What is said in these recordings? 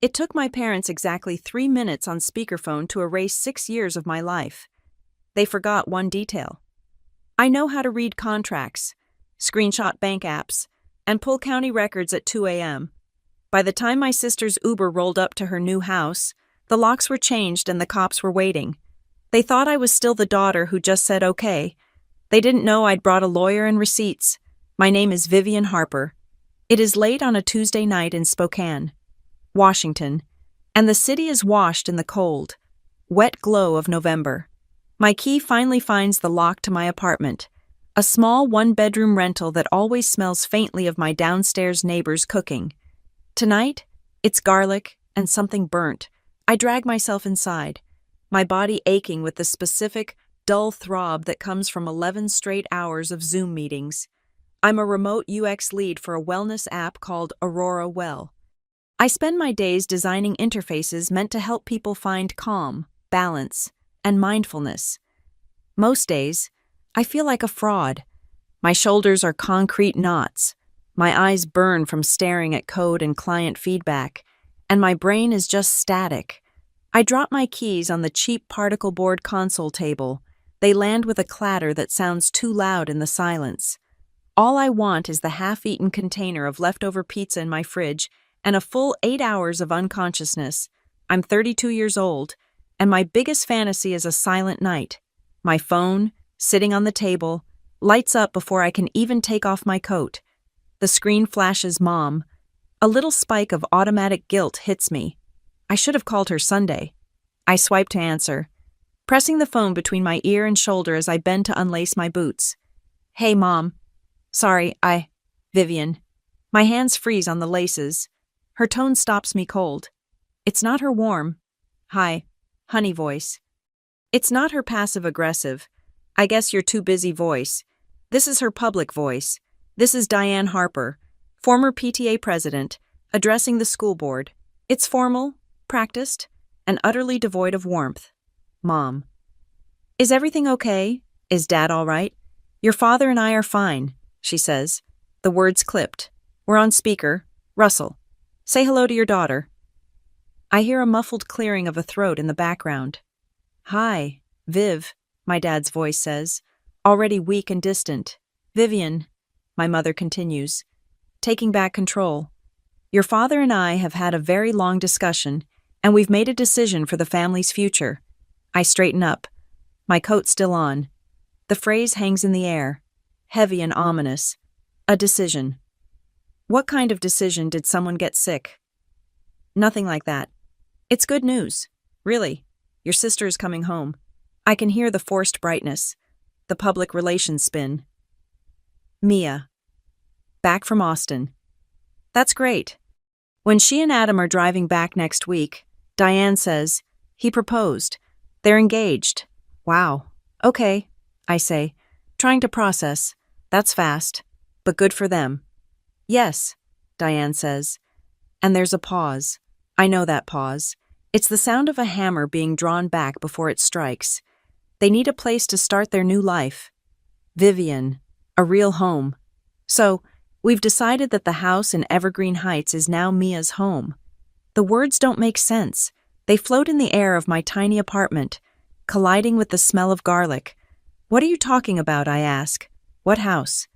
It took my parents exactly 3 minutes on speakerphone to erase 6 years of my life. They forgot one detail. I know how to read contracts, screenshot bank apps, and pull county records at 2 a.m. By the time my sister's Uber rolled up to her new house, the locks were changed and the cops were waiting. They thought I was still the daughter who just said okay. They didn't know I'd brought a lawyer and receipts. My name is Vivian Harper. It is late on a Tuesday night in Spokane, Washington, and the city is washed in the cold, wet glow of November. My key finally finds the lock to my apartment, a small one-bedroom rental that always smells faintly of my downstairs neighbor's cooking. Tonight, it's garlic and something burnt. I drag myself inside, my body aching with the specific, dull throb that comes from 11 straight hours of Zoom meetings. I'm a remote UX lead for a wellness app called Aurora Well. I spend my days designing interfaces meant to help people find calm, balance, and mindfulness. Most days, I feel like a fraud. My shoulders are concrete knots, my eyes burn from staring at code and client feedback, and my brain is just static. I drop my keys on the cheap particle board console table. They land with a clatter that sounds too loud in the silence. All I want is the half-eaten container of leftover pizza in my fridge and a full 8 hours of unconsciousness. I'm 32 years old, and my biggest fantasy is a silent night. My phone, sitting on the table, lights up before I can even take off my coat. The screen flashes Mom. A little spike of automatic guilt hits me. I should have called her Sunday. I swipe to answer, pressing the phone between my ear and shoulder as I bend to unlace my boots. Hey, Mom. Sorry, Vivian. My hands freeze on the laces. Her tone stops me cold. It's not her warm, hi, honey voice. It's not her passive-aggressive, I guess you're too busy voice. This is her public voice. This is Diane Harper, former PTA president, addressing the school board. It's formal, practiced, and utterly devoid of warmth. Mom. Is everything okay? Is Dad all right? Your father and I are fine, she says. The words clipped. We're on speaker. Russell. Say hello to your daughter. I hear a muffled clearing of a throat in the background. Hi, Viv, my dad's voice says, already weak and distant. Vivian, my mother continues, taking back control. Your father and I have had a very long discussion, and we've made a decision for the family's future. I straighten up, my coat still on. The phrase hangs in the air, heavy and ominous. A decision. What kind of decision? Did someone get sick? Nothing like that. It's good news. Really. Your sister is coming home. I can hear the forced brightness, the public relations spin. Mia. Back from Austin. That's great. When she and Adam are driving back next week, Diane says, he proposed. They're engaged. Wow. Okay, I say, trying to process. That's fast, but good for them. Yes, Diane says. And there's a pause. I know that pause. It's the sound of a hammer being drawn back before it strikes. They need a place to start their new life. Vivian, a real home. So, we've decided that the house in Evergreen Heights is now Mia's home. The words don't make sense. They float in the air of my tiny apartment, colliding with the smell of garlic. What are you talking about? I ask. What house?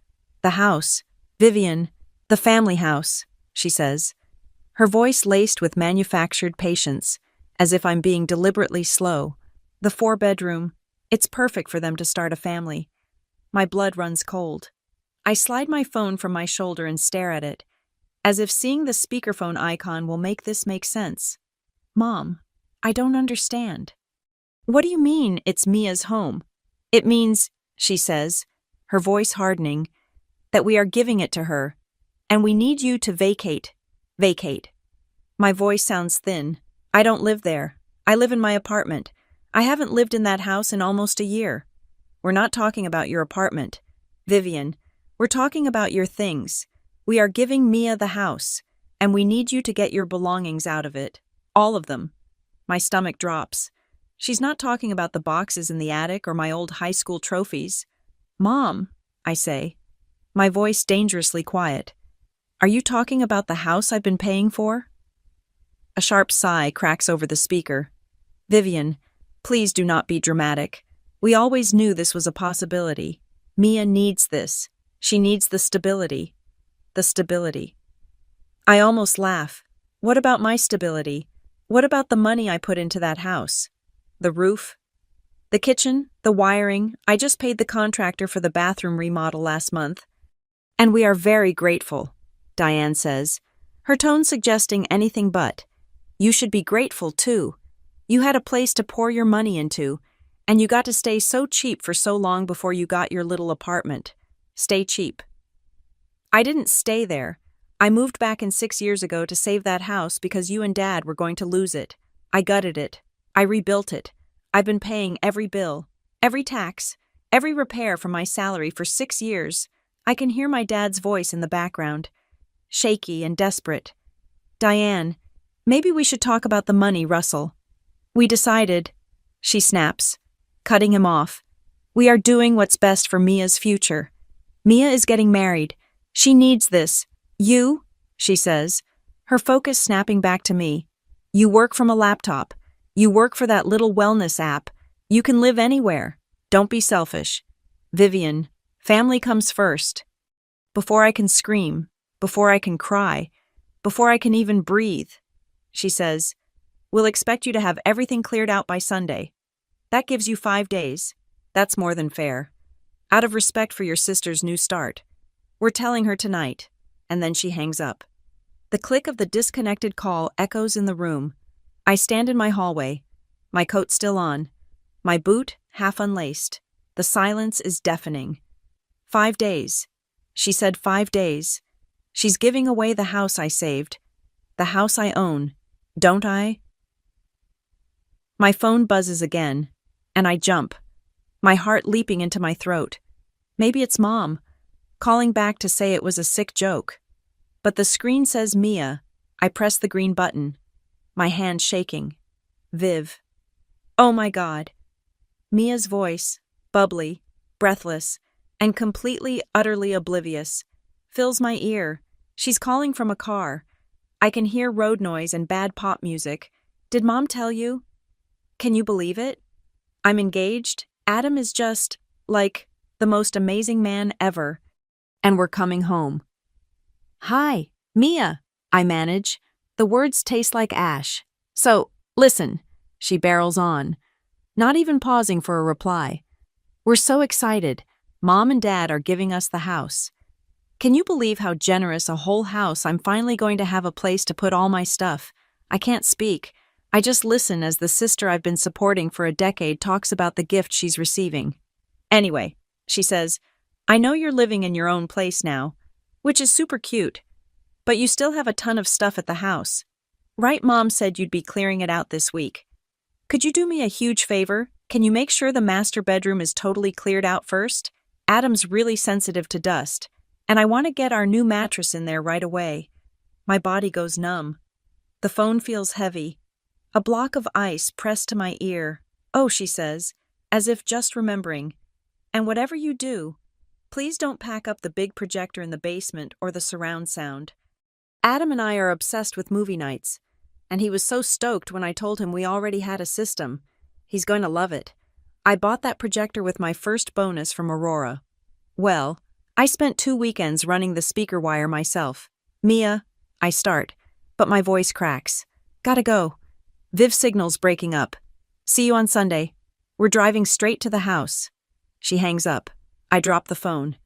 The house. Vivian, the family house, she says. Her voice laced with manufactured patience, as if I'm being deliberately slow. The 4-bedroom. It's perfect for them to start a family. My blood runs cold. I slide my phone from my shoulder and stare at it, as if seeing the speakerphone icon will make this make sense. Mom, I don't understand. What do you mean it's Mia's home? It means, she says, her voice hardening, that we are giving it to her, and we need you to vacate. Vacate. My voice sounds thin. I don't live there. I live in my apartment. I haven't lived in that house in almost a year. We're not talking about your apartment, Vivian. We're talking about your things. We are giving Mia the house, and we need you to get your belongings out of it. All of them. My stomach drops. She's not talking about the boxes in the attic or my old high school trophies. Mom, I say, my voice dangerously quiet. Are you talking about the house I've been paying for? A sharp sigh cracks over the speaker. Vivian, please do not be dramatic. We always knew this was a possibility. Mia needs this. She needs the stability. The stability. I almost laugh. What about my stability? What about the money I put into that house? The roof? The kitchen? The wiring? I just paid the contractor for the bathroom remodel last month. And we are very grateful, Diane says, her tone suggesting anything but. You should be grateful, too. You had a place to pour your money into, and you got to stay so cheap for so long before you got your little apartment. Stay cheap. I didn't stay there. I moved back in 6 years ago to save that house because you and Dad were going to lose it. I gutted it. I rebuilt it. I've been paying every bill, every tax, every repair from my salary for 6 years. I can hear my dad's voice in the background, shaky and desperate. Diane, maybe we should talk about the money, Russell. We decided, she snaps, cutting him off. We are doing what's best for Mia's future. Mia is getting married. She needs this. You, she says, her focus snapping back to me. You work from a laptop. You work for that little wellness app. You can live anywhere. Don't be selfish. Vivian, family comes first. Before I can scream, before I can cry, before I can even breathe, she says, we'll expect you to have everything cleared out by Sunday. That gives you 5 days. That's more than fair. Out of respect for your sister's new start. We're telling her tonight. And then she hangs up. The click of the disconnected call echoes in the room. I stand in my hallway, my coat still on, my boot half unlaced. The silence is deafening. 5 days. She said 5 days. She's giving away the house I saved. The house I own. Don't I? My phone buzzes again, and I jump, my heart leaping into my throat. Maybe it's Mom, calling back to say it was a sick joke. But the screen says Mia. I press the green button, my hand shaking. Viv. Oh my God. Mia's voice, bubbly, breathless, and completely, utterly oblivious, fills my ear. She's calling from a car. I can hear road noise and bad pop music. Did Mom tell you? Can you believe it? I'm engaged. Adam is just, like, the most amazing man ever. And we're coming home. Hi, Mia, I manage. The words taste like ash. So, listen, she barrels on, not even pausing for a reply. We're so excited. Mom and Dad are giving us the house. Can you believe how generous a whole house I'm finally going to have a place to put all my stuff? I can't speak. I just listen as the sister I've been supporting for a decade talks about the gift she's receiving. Anyway, she says, I know you're living in your own place now, which is super cute, but you still have a ton of stuff at the house. Right, Mom said you'd be clearing it out this week. Could you do me a huge favor? Can you make sure the master bedroom is totally cleared out first? Adam's really sensitive to dust, and I want to get our new mattress in there right away. My body goes numb. The phone feels heavy. A block of ice pressed to my ear. Oh, she says, as if just remembering. And whatever you do, please don't pack up the big projector in the basement or the surround sound. Adam and I are obsessed with movie nights, and he was so stoked when I told him we already had a system. He's going to love it. I bought that projector with my first bonus from Aurora. Well, I spent 2 weekends running the speaker wire myself. Mia, I start, but my voice cracks. Gotta go. Viv signals breaking up. See you on Sunday. We're driving straight to the house. She hangs up. I drop the phone.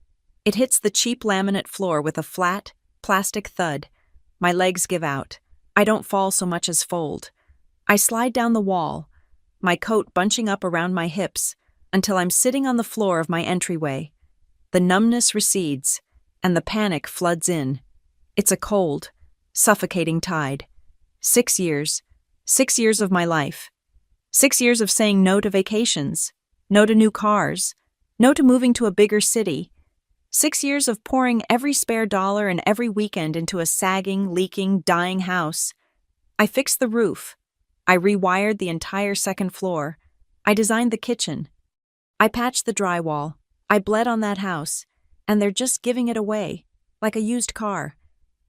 It hits the cheap laminate floor with a flat, plastic thud. My legs give out. I don't fall so much as fold. I slide down the wall, my coat bunching up around my hips, until I'm sitting on the floor of my entryway. The numbness recedes, and the panic floods in. It's a cold, suffocating tide. 6 years. 6 years of my life. 6 years of saying no to vacations, no to new cars, no to moving to a bigger city. 6 years of pouring every spare dollar and every weekend into a sagging, leaking, dying house. I fixed the roof. I rewired the entire second floor. I designed the kitchen. I patched the drywall. I bled on that house, and they're just giving it away, like a used car.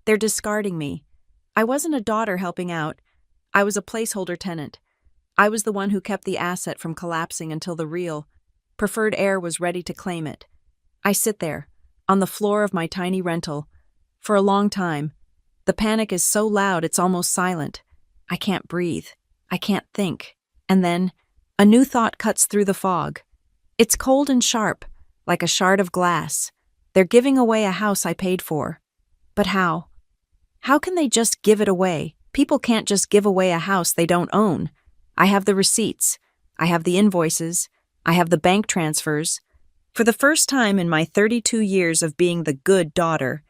They're discarding me. I wasn't a daughter helping out. I was a placeholder tenant. I was the one who kept the asset from collapsing until the real, preferred heir was ready to claim it. I sit there, on the floor of my tiny rental, for a long time. The panic is so loud it's almost silent. I can't breathe. I can't think. And then, a new thought cuts through the fog. It's cold and sharp, like a shard of glass. They're giving away a house I paid for. But how? How can they just give it away? People can't just give away a house they don't own. I have the receipts. I have the invoices. I have the bank transfers. For the first time in my 32 years of being the good daughter,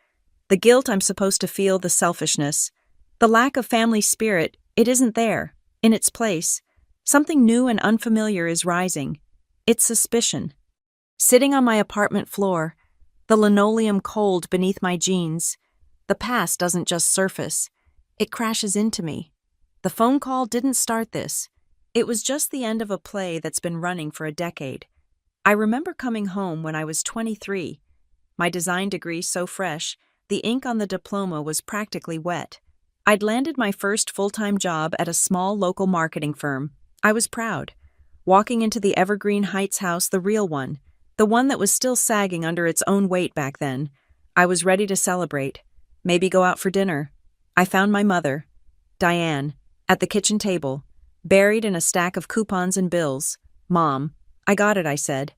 the guilt I'm supposed to feel, the selfishness, the lack of family spirit, it isn't there. In its place, something new and unfamiliar is rising. It's suspicion. Sitting on my apartment floor, the linoleum cold beneath my jeans, the past doesn't just surface. It crashes into me. The phone call didn't start this. It was just the end of a play that's been running for a decade. I remember coming home when I was 23. My design degree so fresh, the ink on the diploma was practically wet. I'd landed my first full-time job at a small local marketing firm. I was proud. Walking into the Evergreen Heights house, the real one, the one that was still sagging under its own weight back then, I was ready to celebrate. Maybe go out for dinner. I found my mother, Diane, at the kitchen table, buried in a stack of coupons and bills. "Mom, I got it," I said,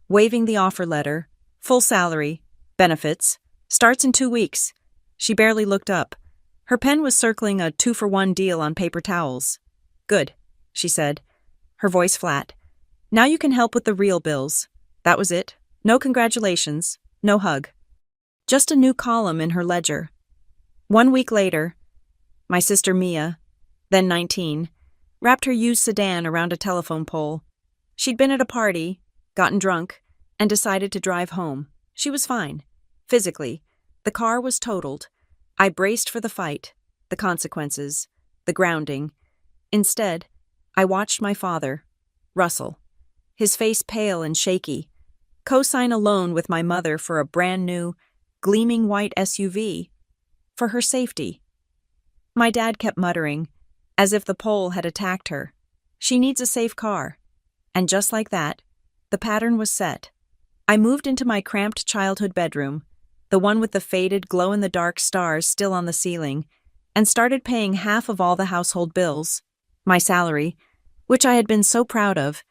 waving the offer letter. "Full salary, benefits, starts in 2 weeks." She barely looked up. Her pen was circling a 2-for-1 deal on paper towels. "Good," she said, her voice flat. "Now you can help with the real bills." That was it. No congratulations, no hug. Just a new column in her ledger. 1 week later, my sister Mia, then 19, wrapped her used sedan around a telephone pole. She'd been at a party, gotten drunk, and decided to drive home. She was fine. Physically, the car was totaled. I braced for the fight, the consequences, the grounding. Instead, I watched my father, Russell, his face pale and shaky, co-sign a loan with my mother for a brand new, gleaming white SUV, for her safety. My dad kept muttering, as if the pole had attacked her. "She needs a safe car." And just like that, the pattern was set. I moved into my cramped childhood bedroom, the one with the faded glow-in-the-dark stars still on the ceiling, and started paying half of all the household bills. My salary, which I had been so proud of,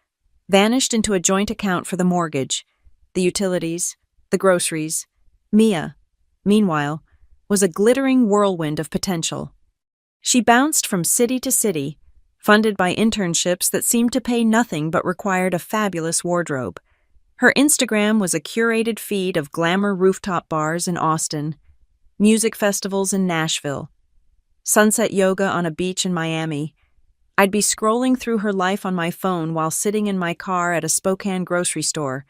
vanished into a joint account for the mortgage, the utilities, the groceries. Mia, meanwhile, was a glittering whirlwind of potential. She bounced from city to city, funded by internships that seemed to pay nothing but required a fabulous wardrobe. Her Instagram was a curated feed of glamour rooftop bars in Austin, music festivals in Nashville, sunset yoga on a beach in Miami. I'd be scrolling through her life on my phone while sitting in my car at a Spokane grocery store,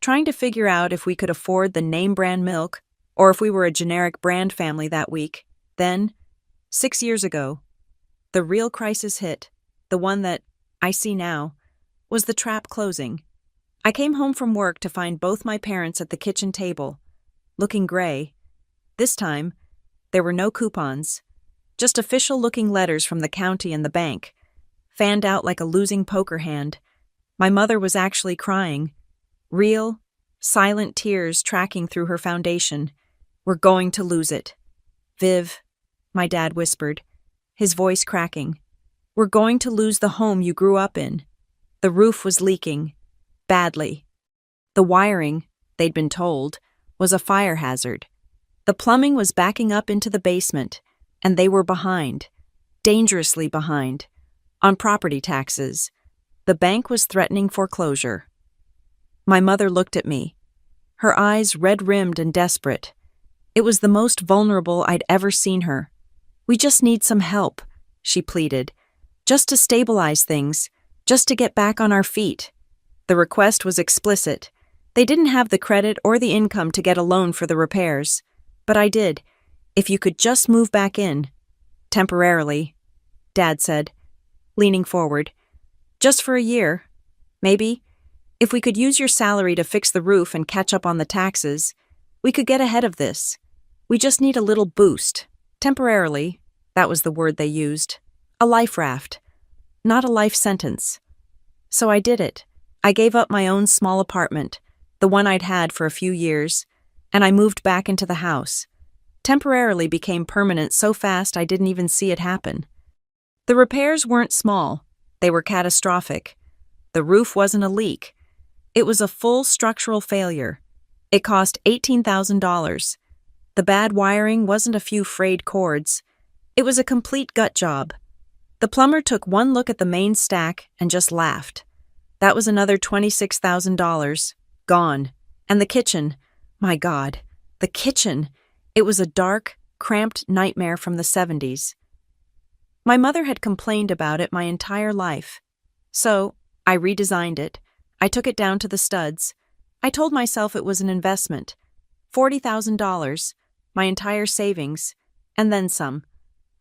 trying to figure out if we could afford the name-brand milk or if we were a generic brand family that week. Then, 6 years ago, the real crisis hit, the one that, I see now, was the trap closing. I came home from work to find both my parents at the kitchen table, looking gray. This time, there were no coupons, just official-looking letters from the county and the bank, fanned out like a losing poker hand. My mother was actually crying, real, silent tears tracking through her foundation. "We're going to lose it. Viv," my dad whispered, his voice cracking. "We're going to lose the home you grew up in." The roof was leaking. Badly. The wiring, they'd been told, was a fire hazard. The plumbing was backing up into the basement, and they were behind, dangerously behind, on property taxes. The bank was threatening foreclosure. My mother looked at me, her eyes red-rimmed and desperate. It was the most vulnerable I'd ever seen her. "We just need some help," she pleaded, "just to stabilize things, just to get back on our feet." The request was explicit. They didn't have the credit or the income to get a loan for the repairs. But I did. "If you could just move back in." "Temporarily," Dad said, leaning forward. "Just for a year. Maybe. If we could use your salary to fix the roof and catch up on the taxes, we could get ahead of this. We just need a little boost." Temporarily, that was the word they used. A life raft, not a life sentence. So I did it. I gave up my own small apartment, the one I'd had for a few years, and I moved back into the house. Temporarily became permanent so fast I didn't even see it happen. The repairs weren't small, they were catastrophic. The roof wasn't a leak. It was a full structural failure. It cost $18,000. The bad wiring wasn't a few frayed cords. It was a complete gut job. The plumber took one look at the main stack and just laughed. That was another $26,000. Gone. And the kitchen. My God, the kitchen. It was a dark, cramped nightmare from the 70s. My mother had complained about it my entire life. So, I redesigned it. I took it down to the studs. I told myself it was an investment. $40,000, my entire savings, and then some.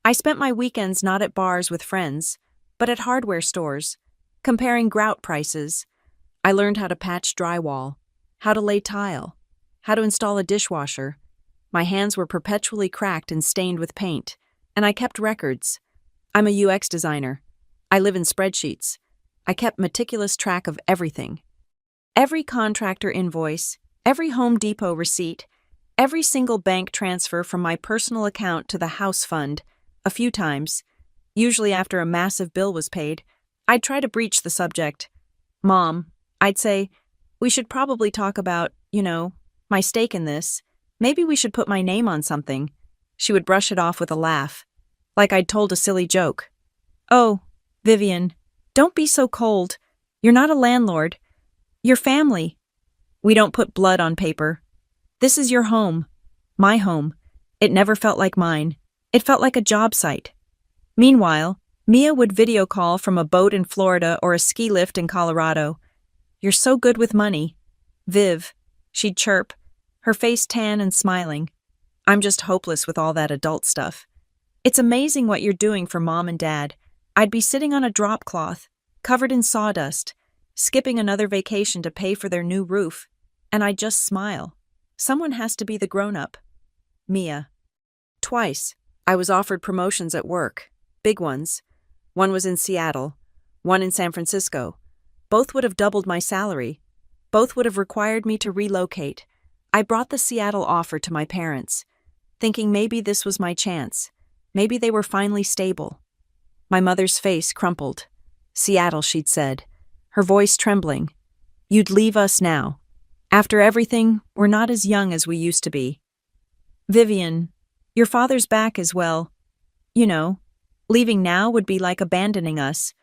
I spent my weekends not at bars with friends, but at hardware stores, comparing grout prices. I learned how to patch drywall, how to lay tile, how to install a dishwasher. My hands were perpetually cracked and stained with paint, and I kept records. I'm a UX designer. I live in spreadsheets. I kept meticulous track of everything. Every contractor invoice, every Home Depot receipt, every single bank transfer from my personal account to the house fund. A few times, usually after a massive bill was paid, I'd try to breach the subject. Mom, I'd say, we should probably talk about, my stake in this. Maybe we should put my name on something. She would brush it off with a laugh, like I'd told a silly joke. Oh, Vivian, don't be so cold. You're not a landlord. You're family. We don't put blood on paper. This is your home. My home. It never felt like mine. It felt like a job site. Meanwhile, Mia would video call from a boat in Florida or a ski lift in Colorado. You're so good with money. Viv, she'd chirp, her face tan and smiling. I'm just hopeless with all that adult stuff. It's amazing what you're doing for Mom and Dad. I'd be sitting on a drop cloth, covered in sawdust, skipping another vacation to pay for their new roof, and I'd just smile. Someone has to be the grown-up. Mia. Twice, I was offered promotions at work, big ones. One was in Seattle, one in San Francisco. Both would have doubled my salary. Both would have required me to relocate. I brought the Seattle offer to my parents, thinking maybe this was my chance. Maybe they were finally stable. My mother's face crumpled. Seattle, she'd said, her voice trembling. You'd leave us now. After everything, we're not as young as we used to be. Vivian, your father's back as well. Leaving now would be like abandoning us.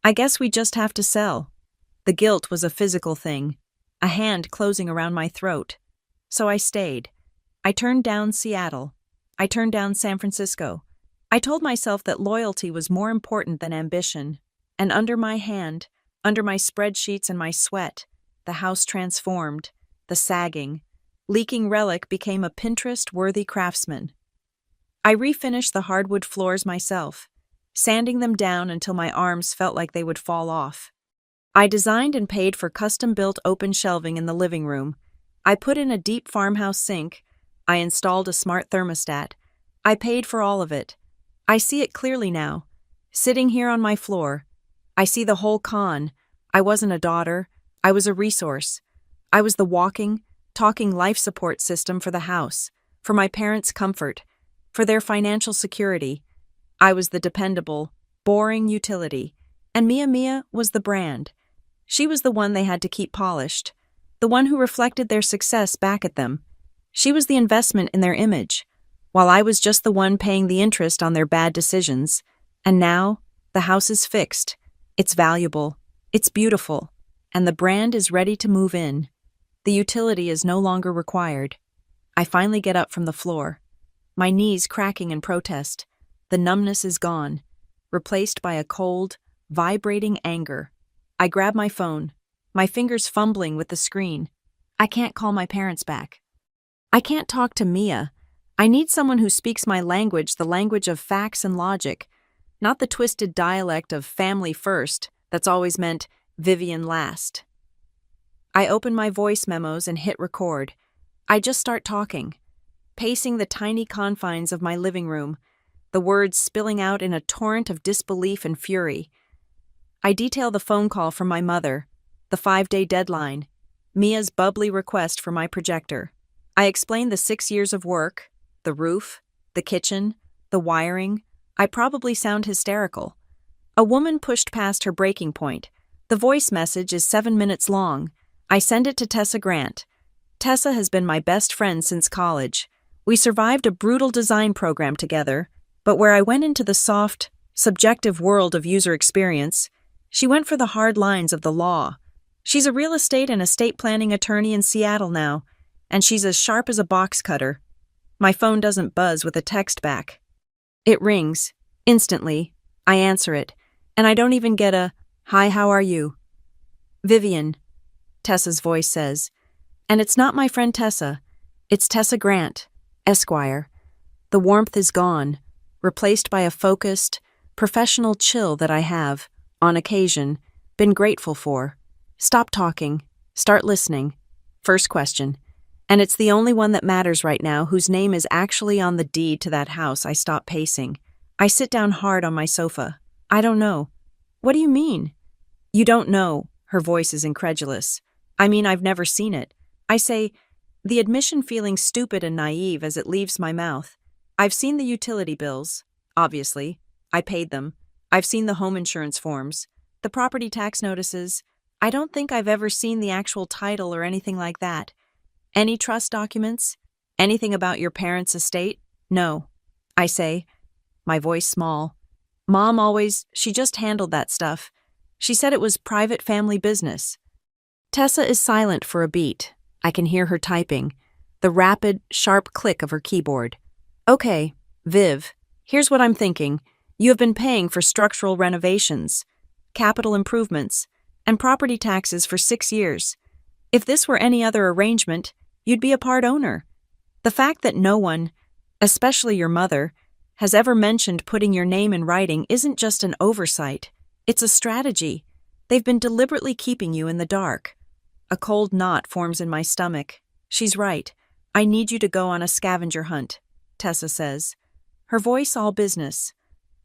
I guess we just have to sell. The guilt was a physical thing, a hand closing around my throat. So I stayed. I turned down Seattle. I turned down San Francisco. I told myself that loyalty was more important than ambition. And under my hand, under my spreadsheets and my sweat, the house transformed. The sagging, leaking relic became a Pinterest-worthy craftsman. I refinished the hardwood floors myself, sanding them down until my arms felt like they would fall off. I designed and paid for custom-built open shelving in the living room. I put in a deep farmhouse sink. I installed a smart thermostat. I paid for all of it. I see it clearly now. Sitting here on my floor, I see the whole con. I wasn't a daughter. I was a resource. I was the walking, talking life support system for the house, for my parents' comfort, for their financial security. I was the dependable, boring utility, and Mia was the brand. She was the one they had to keep polished, the one who reflected their success back at them. She was the investment in their image, while I was just the one paying the interest on their bad decisions. And now, the house is fixed. It's valuable. It's beautiful. And the brand is ready to move in. The utility is no longer required. I finally get up from the floor, my knees cracking in protest. The numbness is gone, replaced by a cold, vibrating anger. I grab my phone, my fingers fumbling with the screen. I can't call my parents back. I can't talk to Mia. I need someone who speaks my language, the language of facts and logic, not the twisted dialect of family first that's always meant Vivian last. I open my voice memos and hit record. I just start talking, pacing the tiny confines of my living room, the words spilling out in a torrent of disbelief and fury. I detail the phone call from my mother, the 5-day deadline, Mia's bubbly request for my projector. I explain the 6 years of work, the roof, the kitchen, the wiring. I probably sound hysterical. A woman pushed past her breaking point. The voice message is 7 minutes long. I send it to Tessa Grant. Tessa has been my best friend since college. We survived a brutal design program together, but where I went into the soft, subjective world of user experience, she went for the hard lines of the law. She's a real estate and estate planning attorney in Seattle now, and she's as sharp as a box cutter. My phone doesn't buzz with a text back. It rings. Instantly, I answer it, and I don't even get a, "Hi, how are you?" "Vivian," Tessa's voice says. And it's not my friend Tessa. It's Tessa Grant, Esquire. The warmth is gone, replaced by a focused, professional chill that I have, on occasion, been grateful for. Stop talking. Start listening. First question. And it's the only one that matters right now, whose name is actually on the deed to that house. I stop pacing. I sit down hard on my sofa. "I don't know." "What do you mean?" "You don't know." Her voice is incredulous. "I mean, I've never seen it." I say, the admission feeling stupid and naive as it leaves my mouth. "I've seen the utility bills, obviously. I paid them. I've seen the home insurance forms, the property tax notices. I don't think I've ever seen the actual title or anything like that. Any trust documents? Anything about your parents' estate? No." I say, my voice small. She just handled that stuff. She said it was private family business." Tessa is silent for a beat. I can hear her typing, the rapid, sharp click of her keyboard. "Okay, Viv, here's what I'm thinking. You have been paying for structural renovations, capital improvements, and property taxes for 6 years. If this were any other arrangement, you'd be a part owner. The fact that no one, especially your mother, has ever mentioned putting your name in writing isn't just an oversight. It's a strategy. They've been deliberately keeping you in the dark." A cold knot forms in my stomach. She's right. "I need you to go on a scavenger hunt," Tessa says. Her voice all business.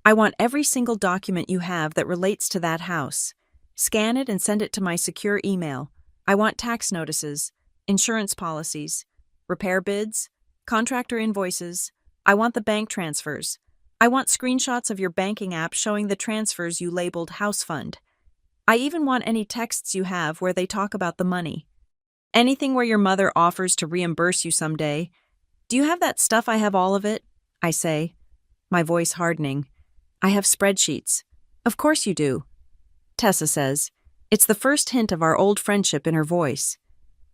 "I want every single document you have that relates to that house. Scan it and send it to my secure email. I want tax notices, insurance policies, repair bids, contractor invoices. I want the bank transfers. I want screenshots of your banking app showing the transfers you labeled house fund. I even want any texts you have where they talk about the money. Anything where your mother offers to reimburse you someday. Do you have that stuff? I have all of it," I say, my voice hardening. "I have spreadsheets." "Of course you do," Tessa says. It's the first hint of our old friendship in her voice.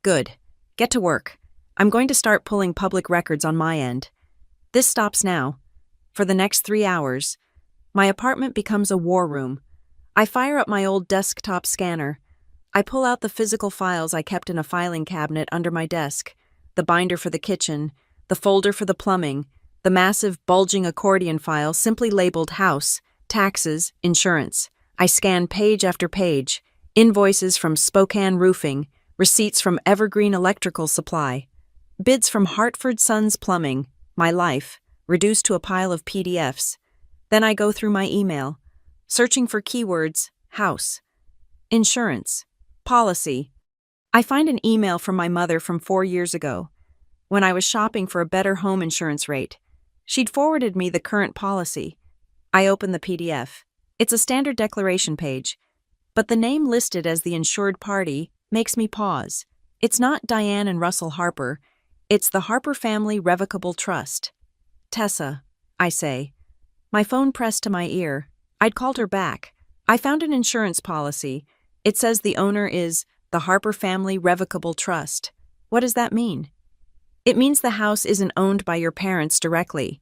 "Good. Get to work. I'm going to start pulling public records on my end. This stops now. For the next 3 hours, my apartment becomes a war room. I fire up my old desktop scanner. I pull out the physical files I kept in a filing cabinet under my desk, the binder for the kitchen, the folder for the plumbing, the massive bulging accordion file simply labeled house, taxes, insurance. I scan page after page, invoices from Spokane Roofing, receipts from Evergreen Electrical Supply, bids from Hartford Sons Plumbing, my life, reduced to a pile of PDFs. Then I go through my email, searching for keywords, house, insurance, policy. I find an email from my mother from 4 years ago, when I was shopping for a better home insurance rate. She'd forwarded me the current policy. I open the PDF. It's a standard declaration page, but the name listed as the insured party makes me pause. It's not Diane and Russell Harper. It's the Harper Family Revocable Trust. "Tessa," I say. My phone pressed to my ear. I'd called her back. "I found an insurance policy. It says the owner is the Harper Family Revocable Trust. What does that mean?" "It means the house isn't owned by your parents directly,"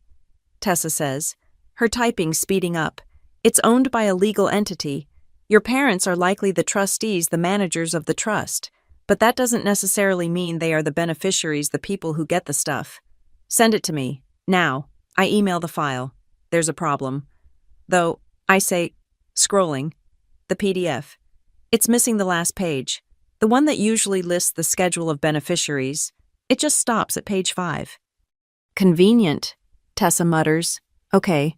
Tessa says, her typing speeding up. "It's owned by a legal entity. Your parents are likely the trustees, the managers of the trust, but that doesn't necessarily mean they are the beneficiaries, the people who get the stuff. Send it to me, now." I email the file. There's a problem. Though, I say, scrolling, the PDF. It's missing the last page, the one that usually lists the schedule of beneficiaries. It just stops at page 5. "Convenient," Tessa mutters. Okay,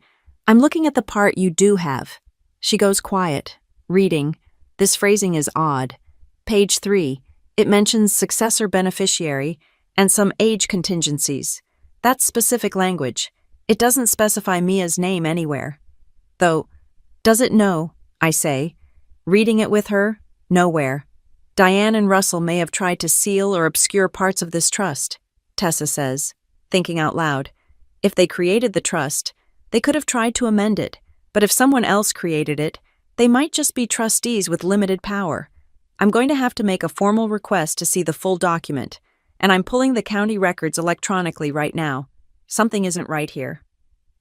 I'm looking at the part you do have. She goes quiet, reading. This phrasing is odd. Page 3, it mentions successor beneficiary and some age contingencies. That's specific language. It doesn't specify Mia's name anywhere. Though, does it know? I say. Reading it with her? Nowhere. Diane and Russell may have tried to seal or obscure parts of this trust, Tessa says, thinking out loud. If they created the trust, they could have tried to amend it, but if someone else created it, they might just be trustees with limited power. I'm going to have to make a formal request to see the full document, and I'm pulling the county records electronically right now. Something isn't right here.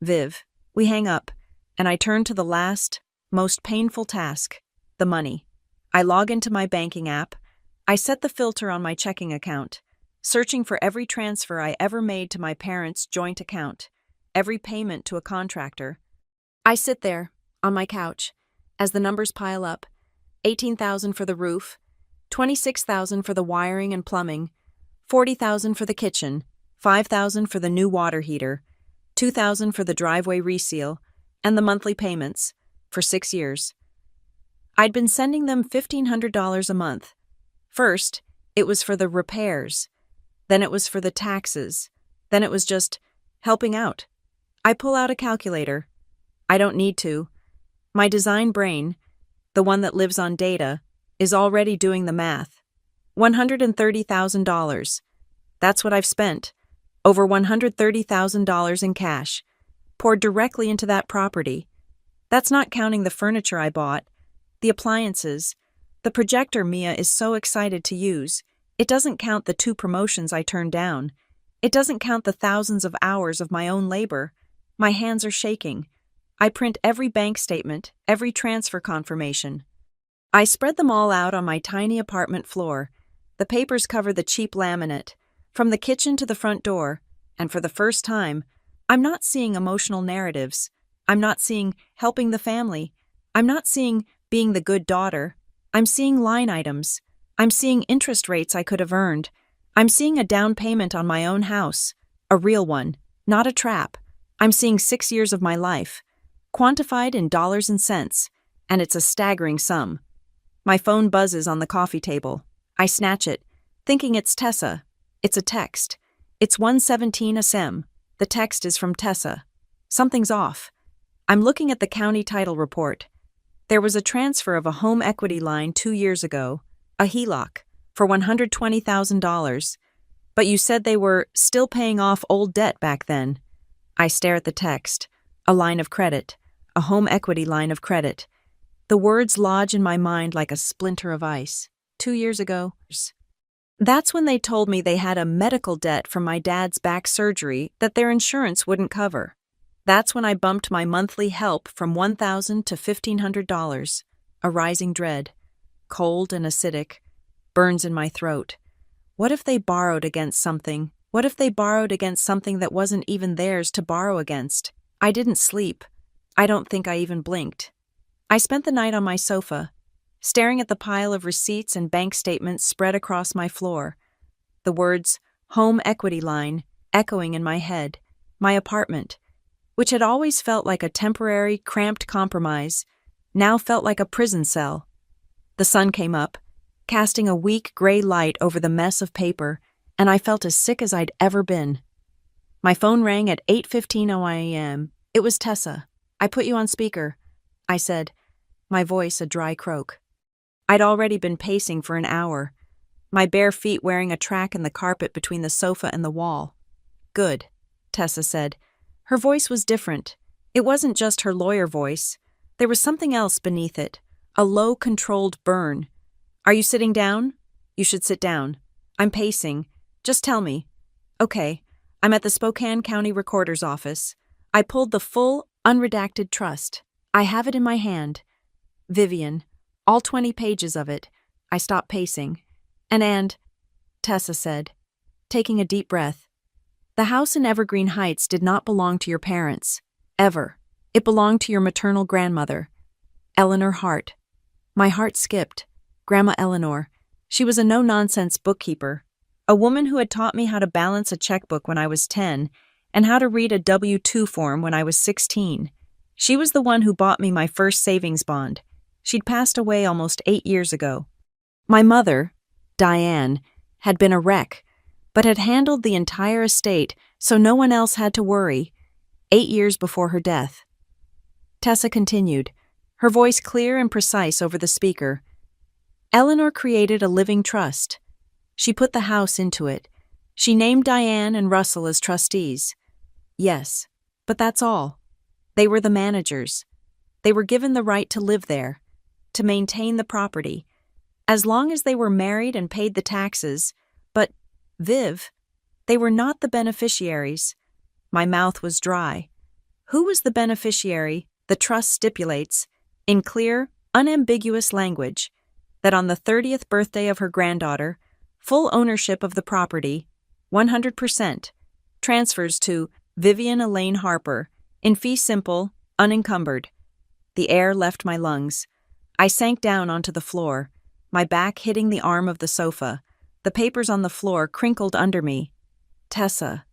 Viv, we hang up, and I turn to the last, most painful task, the money. I log into my banking app. I set the filter on my checking account, searching for every transfer I ever made to my parents' joint account, every payment to a contractor. I sit there, on my couch, as the numbers pile up. $18,000 for the roof, $26,000 for the wiring and plumbing, $40,000 for the kitchen, $5,000 for the new water heater, $2,000 for the driveway reseal, and the monthly payments, for 6 years. I'd been sending them $1,500 a month. First, it was for the repairs. Then it was for the taxes. Then it was just helping out. I pull out a calculator. I don't need to. My design brain, the one that lives on data, is already doing the math. $130,000. That's what I've spent. Over $130,000 in cash, poured directly into that property. That's not counting the furniture I bought, the appliances, the projector Mia is so excited to use. It doesn't count the 2 promotions I turned down. It doesn't count the thousands of hours of my own labor. My hands are shaking. I print every bank statement, every transfer confirmation. I spread them all out on my tiny apartment floor. The papers cover the cheap laminate, from the kitchen to the front door, and for the first time, I'm not seeing emotional narratives. I'm not seeing helping the family. I'm not seeing being the good daughter. I'm seeing line items. I'm seeing interest rates I could have earned. I'm seeing a down payment on my own house, a real one, not a trap. I'm seeing 6 years of my life, quantified in dollars and cents, and it's a staggering sum. My phone buzzes on the coffee table. I snatch it, thinking it's Tessa. It's a text. It's 1:17 a.m. The text is from Tessa. Something's off. I'm looking at the county title report. There was a transfer of a home equity line 2 years ago, a HELOC, for $120,000. But you said they were still paying off old debt back then. I stare at the text. A line of credit. A home equity line of credit. The words lodge in my mind like a splinter of ice. 2 years ago. That's when they told me they had a medical debt from my dad's back surgery that their insurance wouldn't cover. That's when I bumped my monthly help from $1,000 to $1,500, a rising dread, cold and acidic, burns in my throat. What if they borrowed against something? What if they borrowed against something that wasn't even theirs to borrow against? I didn't sleep. I don't think I even blinked. I spent the night on my sofa, staring at the pile of receipts and bank statements spread across my floor. The words, home equity line, echoing in my head. My apartment, which had always felt like a temporary, cramped compromise, now felt like a prison cell. The sun came up, casting a weak gray light over the mess of paper, and I felt as sick as I'd ever been. My phone rang at 8:15 a.m. It was Tessa. I put you on speaker, I said, my voice a dry croak. I'd already been pacing for an hour, my bare feet wearing a track in the carpet between the sofa and the wall. Good, Tessa said. Her voice was different. It wasn't just her lawyer voice. There was something else beneath it, a low, controlled burn. Are you sitting down? You should sit down. I'm pacing. Just tell me. Okay, I'm at the Spokane County Recorder's office. I pulled the full, unredacted trust. I have it in my hand. Vivian, all 20 pages of it. I stopped pacing. And, Tessa said, taking a deep breath. The house in Evergreen Heights did not belong to your parents. Ever. It belonged to your maternal grandmother, Eleanor Hart. My heart skipped. Grandma Eleanor. She was a no-nonsense bookkeeper, a woman who had taught me how to balance a checkbook when I was 10 and how to read a W-2 form when I was 16. She was the one who bought me my first savings bond. She'd passed away almost 8 years ago. My mother, Diane, had been a wreck, but had handled the entire estate so no one else had to worry, 8 years before her death. Tessa continued, her voice clear and precise over the speaker. Eleanor created a living trust. She put the house into it. She named Diane and Russell as trustees. Yes, but that's all. They were the managers. They were given the right to live there, to maintain the property, as long as they were married and paid the taxes. But, Viv, they were not the beneficiaries. My mouth was dry. Who was the beneficiary? The trust stipulates, in clear, unambiguous language, that on the 30th birthday of her granddaughter, full ownership of the property, 100%, transfers to Vivian Elaine Harper, in fee simple, unencumbered. The air left my lungs. I sank down onto the floor, my back hitting the arm of the sofa. The papers on the floor crinkled under me. Tessa,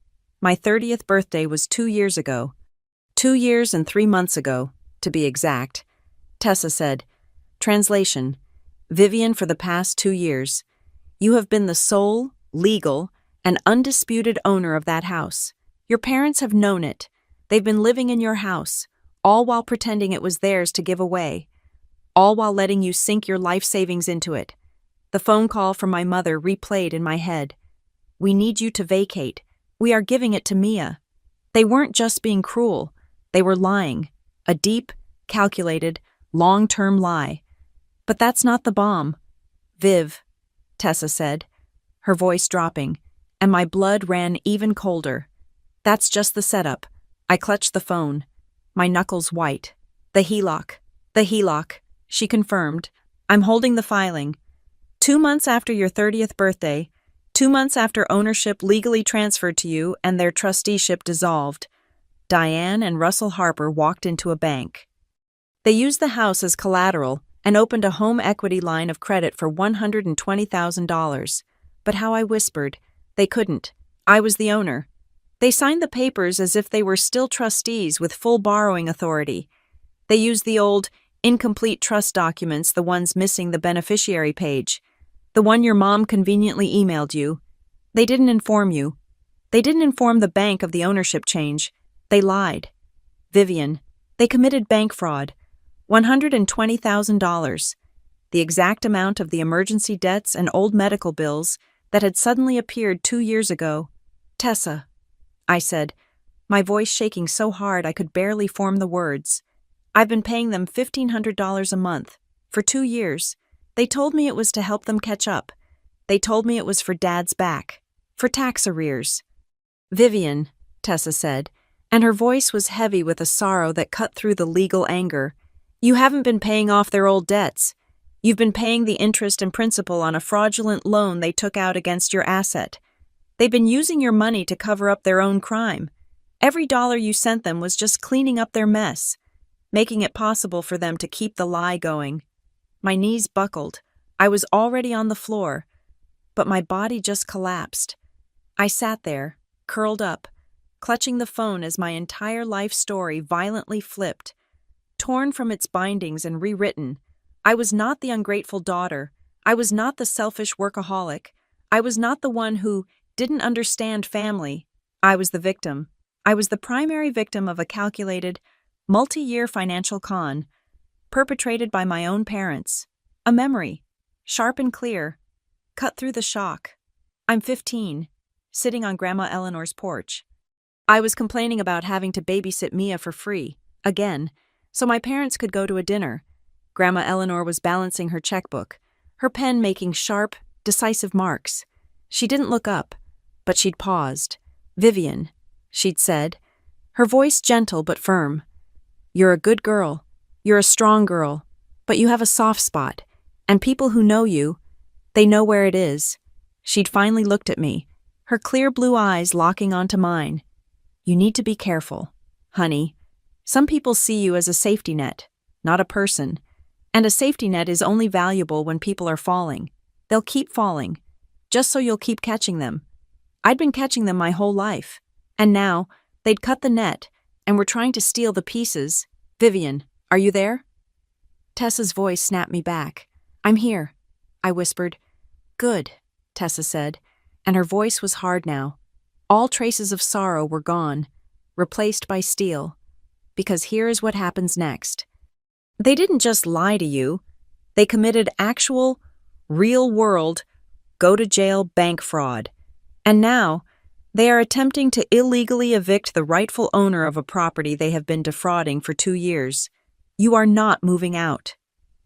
my 30th birthday was 2 years ago. 2 years and 3 months ago, to be exact. Tessa said, translation, Vivian, for the past 2 years, you have been the sole, legal, and undisputed owner of that house. Your parents have known it. They've been living in your house, all while pretending it was theirs to give away, all while letting you sink your life savings into it. The phone call from my mother replayed in my head. We need you to vacate. We are giving it to Mia. They weren't just being cruel. They were lying. A deep, calculated, long-term lie. But that's not the bomb. Viv, Tessa said, her voice dropping, and my blood ran even colder. That's just the setup. I clutched the phone, my knuckles white. The HELOC, she confirmed. I'm holding the filing. 2 months after your 30th birthday, 2 months after ownership legally transferred to you and their trusteeship dissolved, Diane and Russell Harper walked into a bank. They used the house as collateral and opened a home equity line of credit for $120,000. But how I whispered, they couldn't. I was the owner. They signed the papers as if they were still trustees with full borrowing authority. They used the old, incomplete trust documents, the ones missing the beneficiary page, the one your mom conveniently emailed you. They didn't inform you. They didn't inform the bank of the ownership change. They lied. Vivian, they committed bank fraud. $120,000, the exact amount of the emergency debts and old medical bills that had suddenly appeared 2 years ago. Tessa, I said, my voice shaking so hard I could barely form the words. I've been paying them $1,500 a month, for 2 years. They told me it was to help them catch up. They told me it was for Dad's back, for tax arrears. Vivian, Tessa said, and her voice was heavy with a sorrow that cut through the legal anger. You haven't been paying off their old debts. You've been paying the interest and principal on a fraudulent loan they took out against your asset. They've been using your money to cover up their own crime. Every dollar you sent them was just cleaning up their mess, making it possible for them to keep the lie going. My knees buckled. I was already on the floor, but my body just collapsed. I sat there, curled up, clutching the phone as my entire life story violently flipped, torn from its bindings and rewritten. I was not the ungrateful daughter. I was not the selfish workaholic. I was not the one who didn't understand family. I was the victim. I was the primary victim of a calculated, multi-year financial con, perpetrated by my own parents. A memory, sharp and clear, cut through the shock. I'm 15, sitting on Grandma Eleanor's porch. I was complaining about having to babysit Mia for free, again, so my parents could go to a dinner. Grandma Eleanor was balancing her checkbook, her pen making sharp, decisive marks. She didn't look up, but she'd paused. Vivian, she'd said, her voice gentle but firm. You're a good girl. You're a strong girl, but you have a soft spot, and people who know you, they know where it is. She'd finally looked at me, her clear blue eyes locking onto mine. You need to be careful, honey. Some people see you as a safety net, not a person. And a safety net is only valuable when people are falling. They'll keep falling, just so you'll keep catching them. I'd been catching them my whole life. And now, They'd cut the net and were trying to steal the pieces. Vivian, are you there? Tessa's voice snapped me back. I'm here, I whispered. Good, Tessa said, and her voice was hard now. All traces of sorrow were gone, replaced by steel. Because here is what happens next. They didn't just lie to you. They committed actual, real-world, go-to-jail bank fraud. And now, they are attempting to illegally evict the rightful owner of a property they have been defrauding for 2 years. You are not moving out.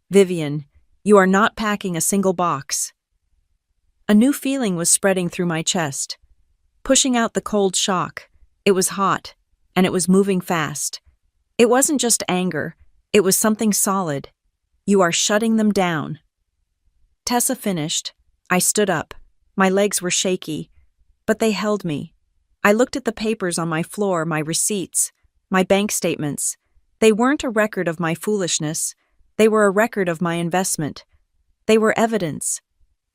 Vivian, you are not packing a single box. A new feeling was spreading through my chest, pushing out the cold shock. It was hot, and it was moving fast. It wasn't just anger, it was something solid. You are shutting them down. Tessa finished. I stood up. My legs were shaky, but they held me. I looked at the papers on my floor, my receipts, my bank statements. They weren't a record of my foolishness. They were a record of my investment. They were evidence.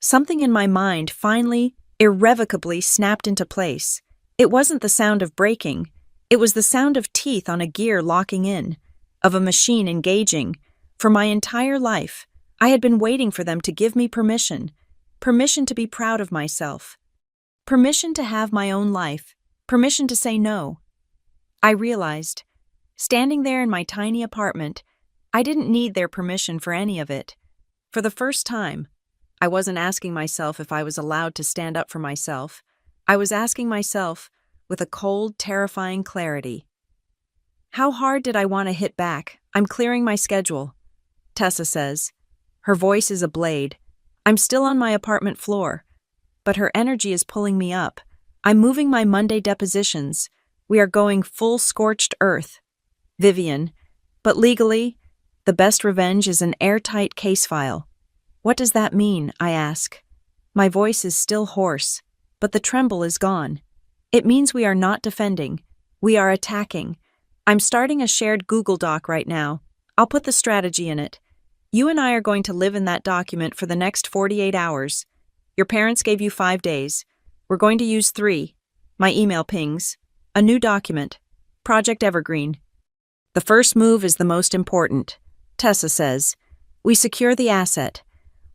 Something in my mind finally, irrevocably snapped into place. It wasn't the sound of braking. It was the sound of teeth on a gear locking in, of a machine engaging. For my entire life, I had been waiting for them to give me permission to be proud of myself, permission to have my own life, permission to say no. I realized, standing there in my tiny apartment, I didn't need their permission for any of it. For the first time, I wasn't asking myself if I was allowed to stand up for myself. I was asking myself with a cold, terrifying clarity. How hard did I want to hit back? I'm clearing my schedule, Tessa says. Her voice is a blade. I'm still on my apartment floor, but her energy is pulling me up. I'm moving my Monday depositions. We are going full scorched earth. Vivian, but legally, the best revenge is an airtight case file. What does that mean? I ask. My voice is still hoarse, but the tremble is gone. It means we are not defending. We are attacking. I'm starting a shared Google Doc right now. I'll put the strategy in it. You and I are going to live in that document for the next 48 hours. Your parents gave you 5 days. We're going to use 3. My email pings. A new document. Project Evergreen. The first move is the most important, Tessa says. We secure the asset.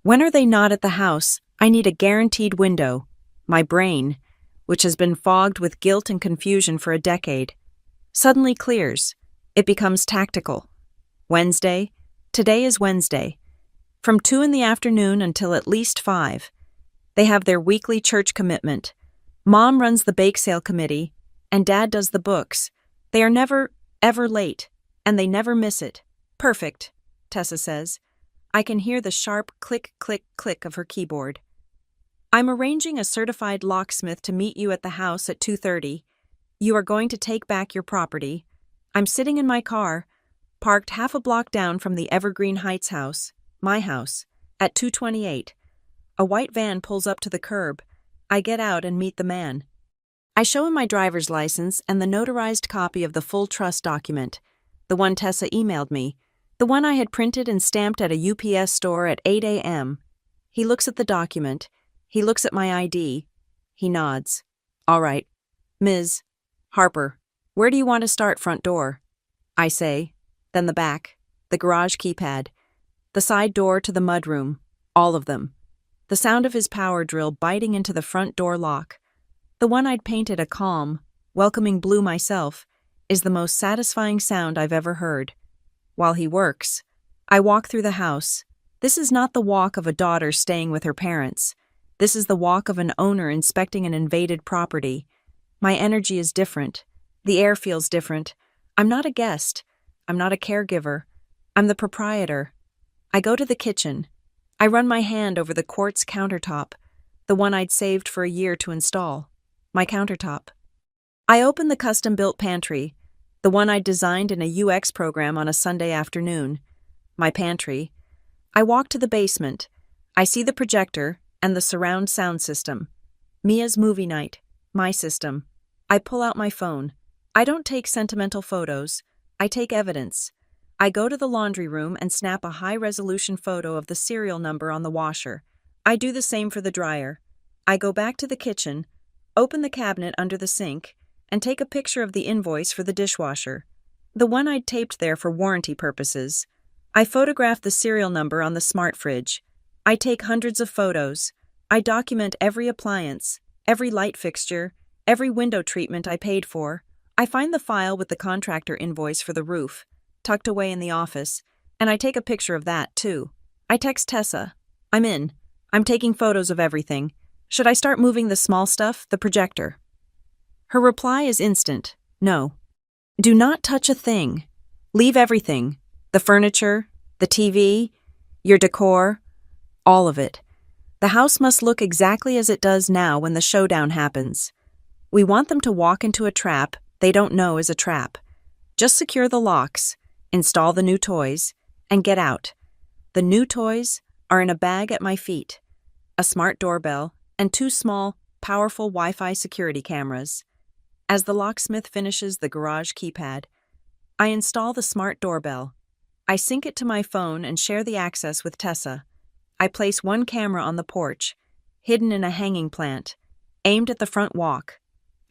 When are they not at the house? I need a guaranteed window. My brain, which has been fogged with guilt and confusion for a decade, suddenly clears. It becomes tactical. Wednesday. Today is Wednesday. From 2 in the afternoon until at least 5. They have their weekly church commitment. Mom runs the bake sale committee, and Dad does the books. They are never, ever late, and they never miss it. Perfect, Tessa says. I can hear the sharp click, click, click of her keyboard. I'm arranging a certified locksmith to meet you at the house at 2:30. You are going to take back your property. I'm sitting in my car, parked half a block down from the Evergreen Heights house, my house, at 2:28. A white van pulls up to the curb. I get out and meet the man. I show him my driver's license and the notarized copy of the full trust document, the one Tessa emailed me, the one I had printed and stamped at a UPS store at 8 a.m. He looks at the document. He looks at my ID. He nods. All right. Ms. Harper, where do you want to start? Front door, I say. Then the back, the garage keypad, the side door to the mudroom, all of them. The sound of his power drill biting into the front door lock, the one I'd painted a calm, welcoming blue myself, is the most satisfying sound I've ever heard. While he works, I walk through the house. This is not the walk of a daughter staying with her parents. This is the walk of an owner inspecting an invaded property. My energy is different. The air feels different. I'm not a guest. I'm not a caregiver. I'm the proprietor. I go to the kitchen. I run my hand over the quartz countertop, the one I'd saved for a year to install. My countertop. I open the custom-built pantry, the one I'd designed in a UX program on a Sunday afternoon. My pantry. I walk to the basement. I see the projector and the surround sound system. Mia's movie night. My system. I pull out my phone. I don't take sentimental photos. I take evidence. I go to the laundry room and snap a high-resolution photo of the serial number on the washer. I do the same for the dryer. I go back to the kitchen, open the cabinet under the sink, and take a picture of the invoice for the dishwasher, the one I'd taped there for warranty purposes. I photograph the serial number on the smart fridge. I take hundreds of photos. I document every appliance, every light fixture, every window treatment I paid for. I find the file with the contractor invoice for the roof, tucked away in the office, and I take a picture of that, too. I text Tessa. I'm in. I'm taking photos of everything. Should I start moving the small stuff, the projector? Her reply is instant. No. Do not touch a thing. Leave everything. The furniture, the TV, your decor, all of it. The house must look exactly as it does now when the showdown happens. We want them to walk into a trap they don't know is a trap. Just secure the locks, install the new toys, and get out. The new toys are in a bag at my feet. A smart doorbell and 2 small, powerful Wi-Fi security cameras. As the locksmith finishes the garage keypad, I install the smart doorbell. I sync it to my phone and share the access with Tessa. I place 1 camera on the porch, hidden in a hanging plant, aimed at the front walk.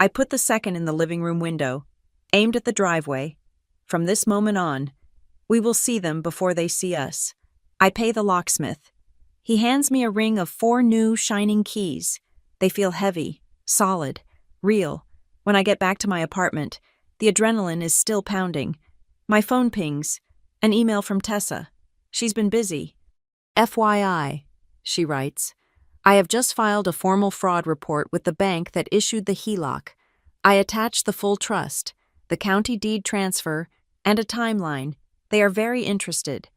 I put the second in the living room window, aimed at the driveway. From this moment on, we will see them before they see us. I pay the locksmith. He hands me a ring of 4 new, shining keys. They feel heavy, solid, real. When I get back to my apartment, the adrenaline is still pounding. My phone pings. An email from Tessa. She's been busy. FYI, she writes, I have just filed a formal fraud report with the bank that issued the HELOC. I attach the full trust, the county deed transfer, and a timeline. They are very interested.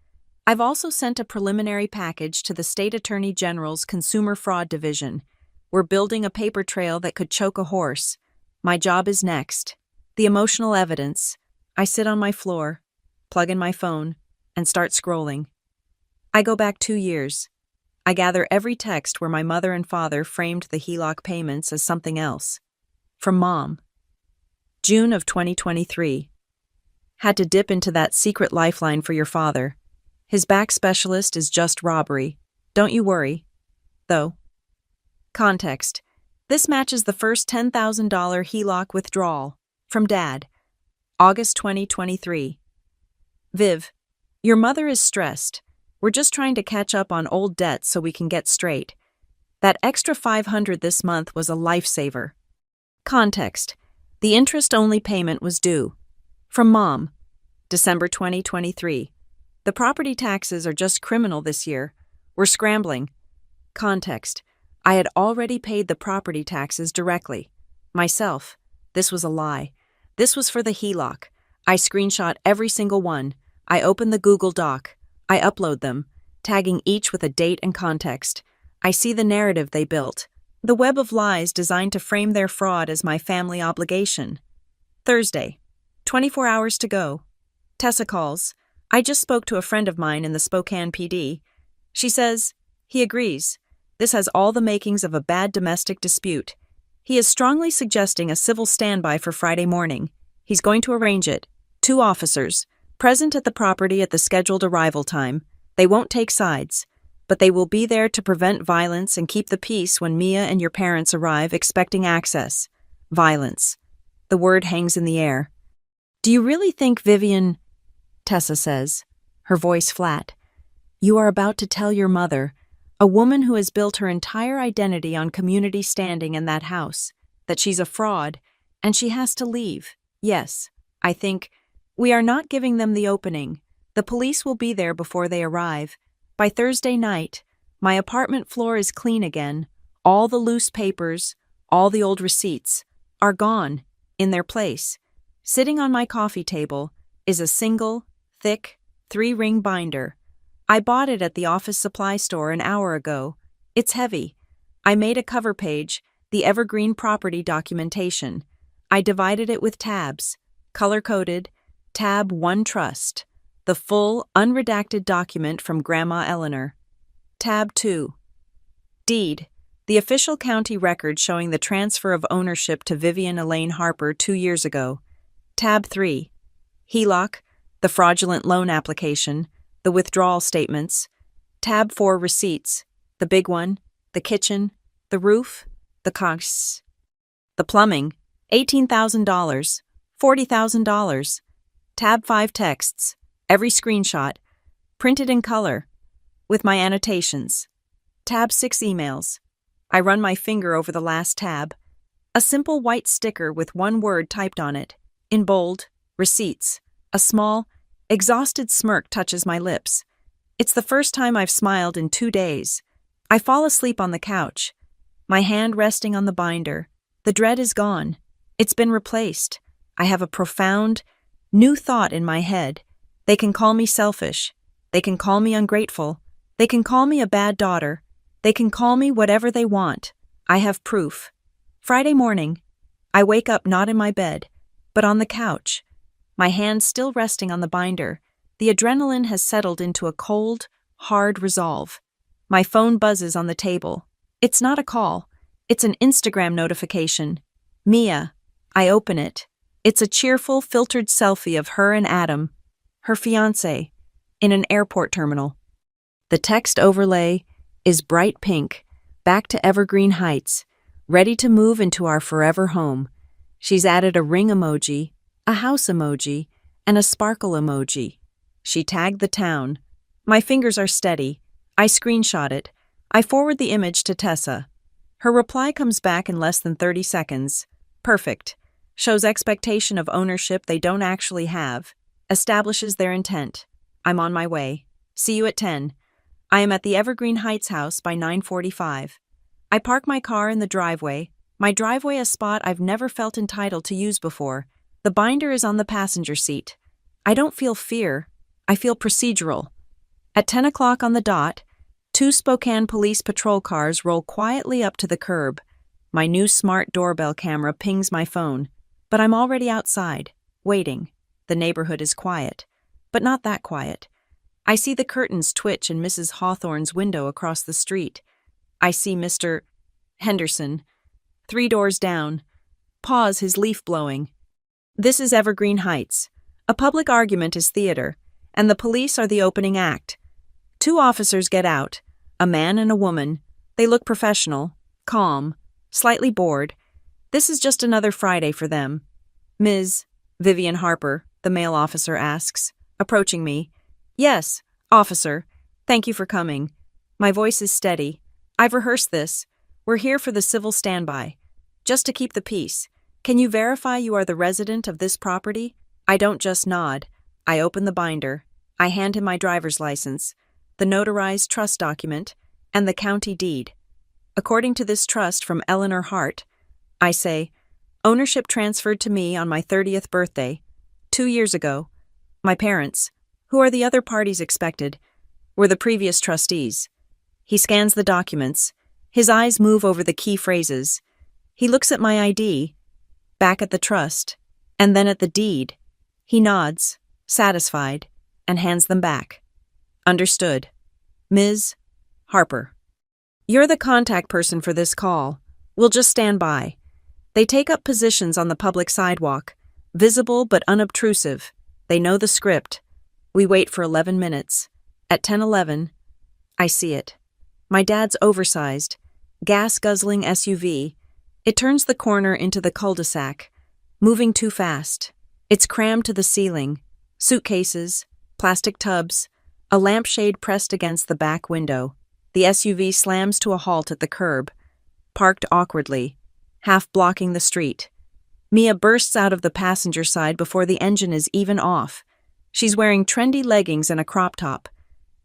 I've also sent a preliminary package to the State Attorney General's Consumer Fraud Division. We're building a paper trail that could choke a horse. My job is next. The emotional evidence. I sit on my floor, plug in my phone, and start scrolling. I go back 2 years. I gather every text where my mother and father framed the HELOC payments as something else. From Mom. June of 2023. Had to dip into that secret lifeline for your father. His back specialist is just robbery. Don't you worry. Though. Context. This matches the first $10,000 HELOC withdrawal. From Dad. August 2023. Viv, your mother is stressed. We're just trying to catch up on old debts so we can get straight. That extra $500 this month was a lifesaver. Context. The interest-only payment was due. From Mom. December 2023. The property taxes are just criminal this year. We're scrambling. Context. I had already paid the property taxes directly. Myself. This was a lie. This was for the HELOC. I screenshot every single one. I open the Google Doc. I upload them, tagging each with a date and context. I see the narrative they built. The web of lies designed to frame their fraud as my family obligation. Thursday. 24 hours to go. Tessa calls. I just spoke to a friend of mine in the Spokane PD. She says, he agrees. This has all the makings of a bad domestic dispute. He is strongly suggesting a civil standby for Friday morning. He's going to arrange it. 2 officers. Present at the property at the scheduled arrival time. They won't take sides, but they will be there to prevent violence and keep the peace when Mia and your parents arrive expecting access. Violence. The word hangs in the air. Do you really think Vivian... Tessa says, her voice flat. You are about to tell your mother, a woman who has built her entire identity on community standing in that house, that she's a fraud, and she has to leave. Yes, I think... We are not giving them the opening. The police will be there before they arrive. By Thursday night, my apartment floor is clean again. All the loose papers, all the old receipts, are gone, in their place. Sitting on my coffee table is a single, thick, 3-ring binder. I bought it at the office supply store an hour ago. It's heavy. I made a cover page, the evergreen property documentation. I divided it with tabs, color-coded, Tab 1 Trust, the full, unredacted document from Grandma Eleanor. Tab 2. Deed, the official county record showing the transfer of ownership to Vivian Elaine Harper 2 years ago. Tab 3. HELOC, the fraudulent loan application, the withdrawal statements. Tab 4 Receipts, the big one, the kitchen, the roof, the costs. The plumbing, $18,000, $40,000. Tab 5 texts, every screenshot, printed in color, with my annotations. Tab 6 emails. I run my finger over the last tab. A simple white sticker with one word typed on it, in bold, receipts. A small, exhausted smirk touches my lips. It's the first time I've smiled in 2 days. I fall asleep on the couch, my hand resting on the binder. The dread is gone. It's been replaced. I have a profound, new thought in my head. They can call me selfish. They can call me ungrateful. They can call me a bad daughter. They can call me whatever they want. I have proof. Friday morning. I wake up not in my bed, but on the couch. My hand still resting on the binder. The adrenaline has settled into a cold, hard resolve. My phone buzzes on the table. It's not a call. It's an Instagram notification. Mia. I open it. It's a cheerful, filtered selfie of her and Adam, her fiancé, in an airport terminal. The text overlay is bright pink, back to Evergreen Heights, ready to move into our forever home. She's added a ring emoji, a house emoji, and a sparkle emoji. She tagged the town. My fingers are steady. I screenshot it. I forward the image to Tessa. Her reply comes back in less than 30 seconds. Perfect. Shows expectation of ownership they don't actually have. Establishes their intent. I'm on my way. See you at 10. I am at the Evergreen Heights house by 9:45. I park my car in the driveway. My driveway a spot I've never felt entitled to use before. The binder is on the passenger seat. I don't feel fear. I feel procedural. At 10 o'clock on the dot, 2 Spokane police patrol cars roll quietly up to the curb. My new smart doorbell camera pings my phone. But I'm already outside, waiting. The neighborhood is quiet, but not that quiet. I see the curtains twitch in Mrs. Hawthorne's window across the street. I see Mr. Henderson, 3 doors down, pause his leaf blowing. This is Evergreen Heights. A public argument is theater, and the police are the opening act. 2 officers get out, a man and a woman. They look professional, calm, slightly bored. This is just another Friday for them. Ms. Vivian Harper, the male officer asks, approaching me. Yes, officer. Thank you for coming. My voice is steady. I've rehearsed this. We're here for the civil standby. Just to keep the peace. Can you verify you are the resident of this property? I don't just nod. I open the binder. I hand him my driver's license, the notarized trust document, and the county deed. According to this trust from Eleanor Hart, I say, ownership transferred to me on my 30th birthday, 2 years ago. My parents, who are the other parties expected, were the previous trustees. He scans the documents. His eyes move over the key phrases. He looks at my ID, back at the trust, and then at the deed. He nods, satisfied, and hands them back. Understood. Ms. Harper. You're the contact person for this call. We'll just stand by. They take up positions on the public sidewalk, visible but unobtrusive. They know the script. We wait for 11 minutes. At 10:11, I see it. My dad's oversized, gas-guzzling SUV. It turns the corner into the cul-de-sac, moving too fast. It's crammed to the ceiling. Suitcases, plastic tubs, a lampshade pressed against the back window. The SUV slams to a halt at the curb, parked awkwardly, half blocking the street. Mia bursts out of the passenger side before the engine is even off. She's wearing trendy leggings and a crop top.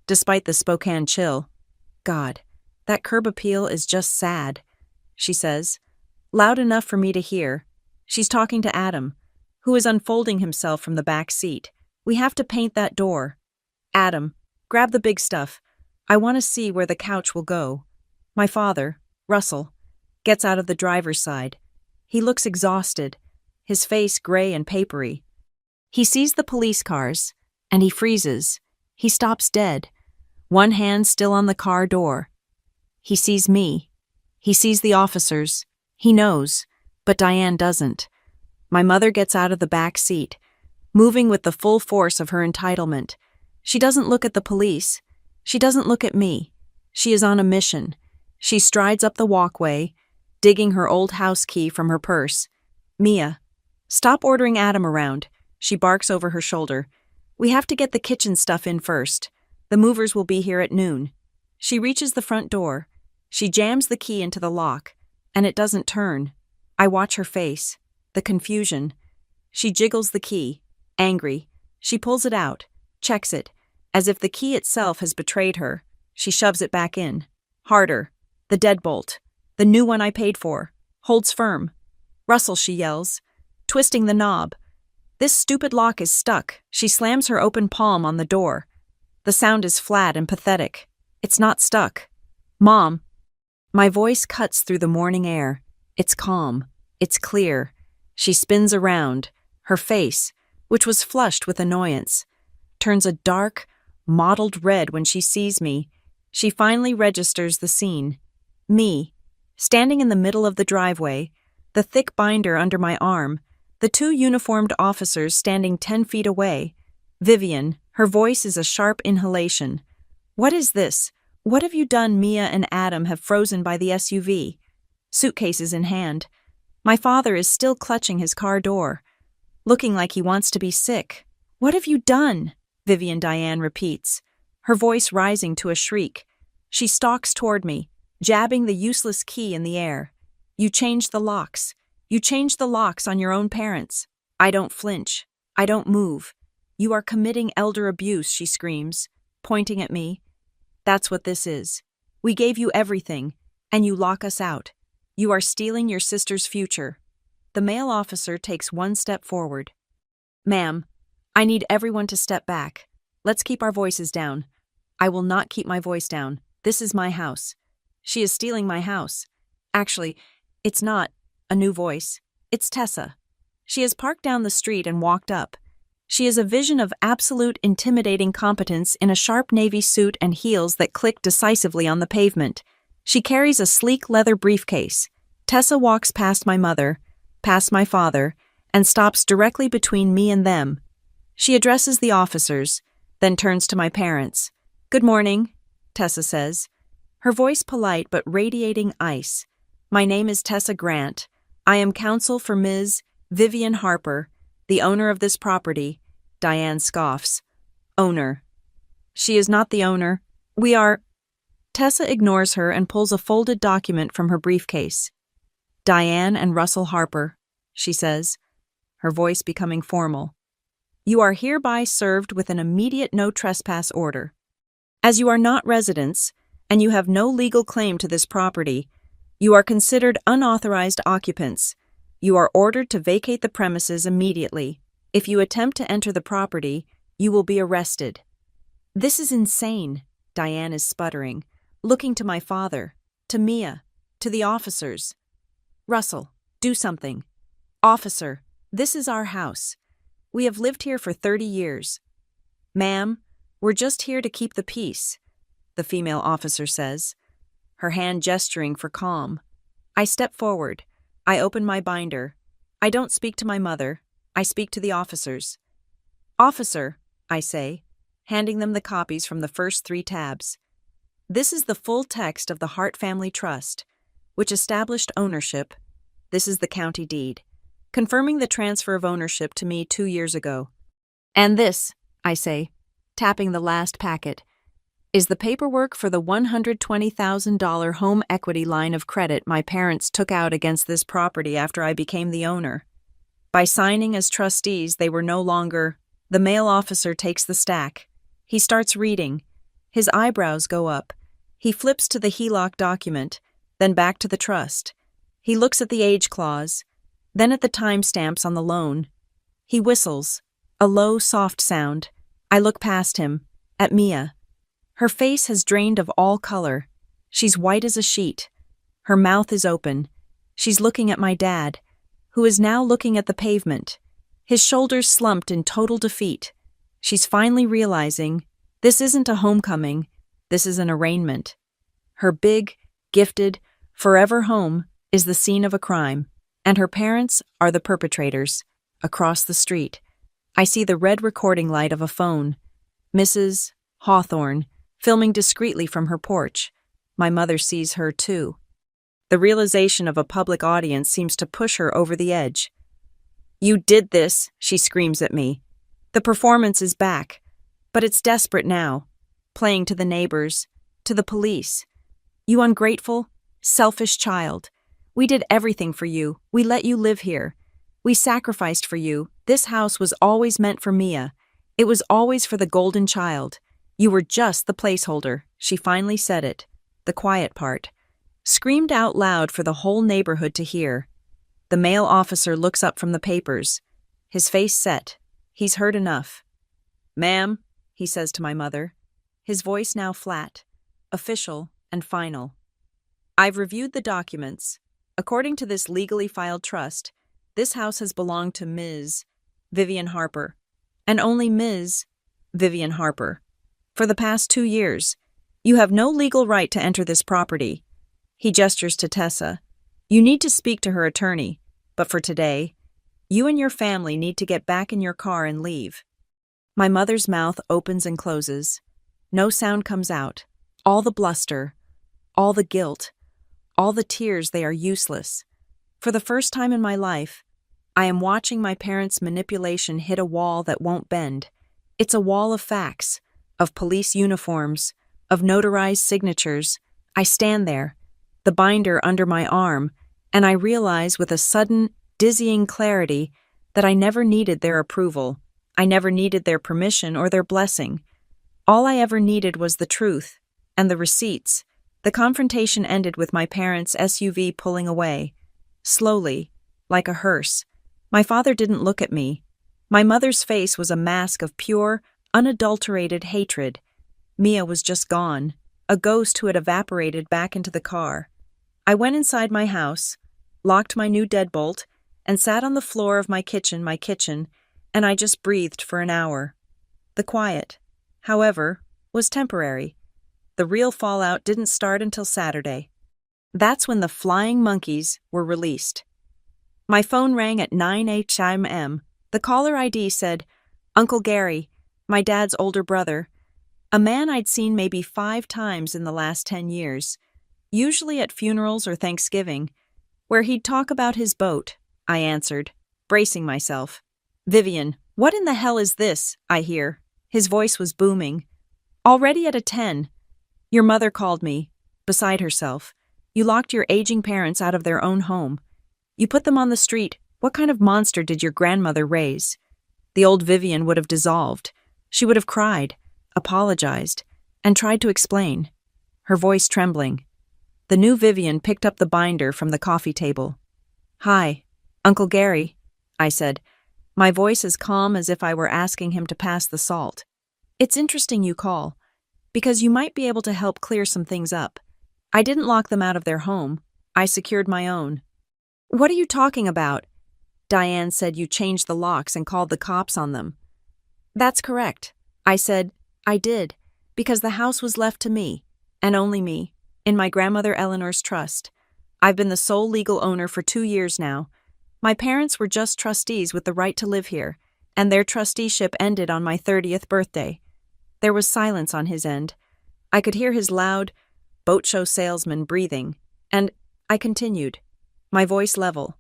Despite the Spokane chill, God, that curb appeal is just sad, she says, loud enough for me to hear. She's talking to Adam, who is unfolding himself from the back seat. We have to paint that door. Adam, grab the big stuff. I want to see where the couch will go. My father, Russell, gets out of the driver's side. He looks exhausted, his face gray and papery. He sees the police cars, and he freezes. He stops dead, one hand still on the car door. He sees me. He sees the officers. He knows, but Diane doesn't. My mother gets out of the back seat, moving with the full force of her entitlement. She doesn't look at the police. She doesn't look at me. She is on a mission. She strides up the walkway, digging her old house key from her purse. Mia, stop ordering Adam around, she barks over her shoulder. We have to get the kitchen stuff in first. The movers will be here at noon. She reaches the front door. She jams the key into the lock, and it doesn't turn. I watch her face, the confusion. She jiggles the key, angry. She pulls it out, checks it, as if the key itself has betrayed her. She shoves it back in. Harder. The deadbolt. The new one I paid for. Holds firm. Russell, she yells, twisting the knob. This stupid lock is stuck. She slams her open palm on the door. The sound is flat and pathetic. It's not stuck. Mom. My voice cuts through the morning air. It's calm. It's clear. She spins around. Her face, which was flushed with annoyance, turns a dark, mottled red when she sees me. She finally registers the scene. Me, standing in the middle of the driveway, the thick binder under my arm, the two uniformed officers standing 10 feet away. Vivian, her voice is a sharp inhalation. What is this? What have you done? Mia and Adam have frozen by the SUV, suitcases in hand. My father is still clutching his car door, looking like he wants to be sick. What have you done? Vivian Diane repeats, her voice rising to a shriek. She stalks toward me, jabbing the useless key in the air. You changed the locks. You changed the locks on your own parents. I don't flinch. I don't move. You are committing elder abuse, she screams, pointing at me. That's what this is. We gave you everything, and you lock us out. You are stealing your sister's future. The male officer takes one step forward. Ma'am, I need everyone to step back. Let's keep our voices down. I will not keep my voice down. This is my house. She is stealing my house. Actually, it's not a new voice. It's Tessa. She has parked down the street and walked up. She is a vision of absolute intimidating competence in a sharp navy suit and heels that click decisively on the pavement. She carries a sleek leather briefcase. Tessa walks past my mother, past my father, and stops directly between me and them. She addresses the officers, then turns to my parents. Good morning, Tessa says, her voice polite but radiating ice. My name is Tessa Grant. I am counsel for Ms. Vivian Harper, the owner of this property. Diane scoffs. Owner. She is not the owner. We are... Tessa ignores her and pulls a folded document from her briefcase. Diane and Russell Harper, she says, her voice becoming formal. You are hereby served with an immediate no trespass order. As you are not residents, and you have no legal claim to this property, you are considered unauthorized occupants. You are ordered to vacate the premises immediately. If you attempt to enter the property, you will be arrested. This is insane, Diane is sputtering, looking to my father, to Mia, to the officers. Russell, do something. Officer, this is our house. We have lived here for 30 years. Ma'am, we're just here to keep the peace, the female officer says, her hand gesturing for calm. I step forward. I open my binder. I don't speak to my mother. I speak to the officers. Officer, I say, handing them the copies from the first 3 tabs. This is the full text of the Hart Family Trust, which established ownership. This is the county deed, confirming the transfer of ownership to me 2 years ago. And this, I say, tapping the last packet, is the paperwork for the $120,000 home equity line of credit my parents took out against this property after I became the owner. By signing as trustees, they were no longer... The male officer takes the stack. He starts reading. His eyebrows go up. He flips to the HELOC document, then back to the trust. He looks at the age clause, then at the timestamps on the loan. He whistles, a low, soft sound. I look past him, at Mia. Her face has drained of all color. She's white as a sheet. Her mouth is open. She's looking at my dad, who is now looking at the pavement, his shoulders slumped in total defeat. She's finally realizing this isn't a homecoming, this is an arraignment. Her big, gifted, forever home is the scene of a crime, and her parents are the perpetrators. Across the street, I see the red recording light of a phone. Mrs. Hawthorne, filming discreetly from her porch. My mother sees her too. The realization of a public audience seems to push her over the edge. You did this, she screams at me. The performance is back, but it's desperate now, playing to the neighbors, to the police. You ungrateful, selfish child. We did everything for you. We let you live here. We sacrificed for you. This house was always meant for Mia. It was always for the golden child. You were just the placeholder. She finally said it, the quiet part, screamed out loud for the whole neighborhood to hear. The male officer looks up from the papers, his face set. He's heard enough. Ma'am, he says to my mother, his voice now flat, official and final. I've reviewed the documents. According to this legally filed trust, this house has belonged to Ms. Vivian Harper, and only Ms. Vivian Harper. For the past 2 years, you have no legal right to enter this property. He gestures to Tessa. You need to speak to her attorney, but for today, you and your family need to get back in your car and leave. My mother's mouth opens and closes. No sound comes out. All the bluster, all the guilt, all the tears, they are useless. For the first time in my life, I am watching my parents' manipulation hit a wall that won't bend. It's a wall of facts, of police uniforms, of notarized signatures. I stand there, the binder under my arm, and I realize with a sudden, dizzying clarity that I never needed their approval. I never needed their permission or their blessing. All I ever needed was the truth and the receipts. The confrontation ended with my parents' SUV pulling away, slowly, like a hearse. My father didn't look at me. My mother's face was a mask of pure, unadulterated hatred. Mia was just gone, a ghost who had evaporated back into the car. I went inside my house, locked my new deadbolt, and sat on the floor of my kitchen, and I just breathed for an hour. The quiet, however, was temporary. The real fallout didn't start until Saturday. That's when the flying monkeys were released. My phone rang at 9 a.m. The caller ID said, Uncle Gary, my dad's older brother, a man I'd seen maybe 5 times in the last 10 years, usually at funerals or Thanksgiving, where he'd talk about his boat. I answered, bracing myself. Vivian, what in the hell is this? I hear. His voice was booming. Already at a 10. Your mother called me, beside herself. You locked your aging parents out of their own home. You put them on the street. What kind of monster did your grandmother raise? The old Vivian would have dissolved. She would have cried, apologized, and tried to explain, her voice trembling. The new Vivian picked up the binder from the coffee table. Hi, Uncle Gary, I said, my voice as calm as if I were asking him to pass the salt. It's interesting you call, because you might be able to help clear some things up. I didn't lock them out of their home. I secured my own. What are you talking about? Diane said you changed the locks and called the cops on them. That's correct. I said, I did, because the house was left to me, and only me, in my grandmother Eleanor's trust. I've been the sole legal owner for 2 years now. My parents were just trustees with the right to live here, and their trusteeship ended on my 30th birthday. There was silence on his end. I could hear his loud, boat show salesman breathing, and I continued, my voice level.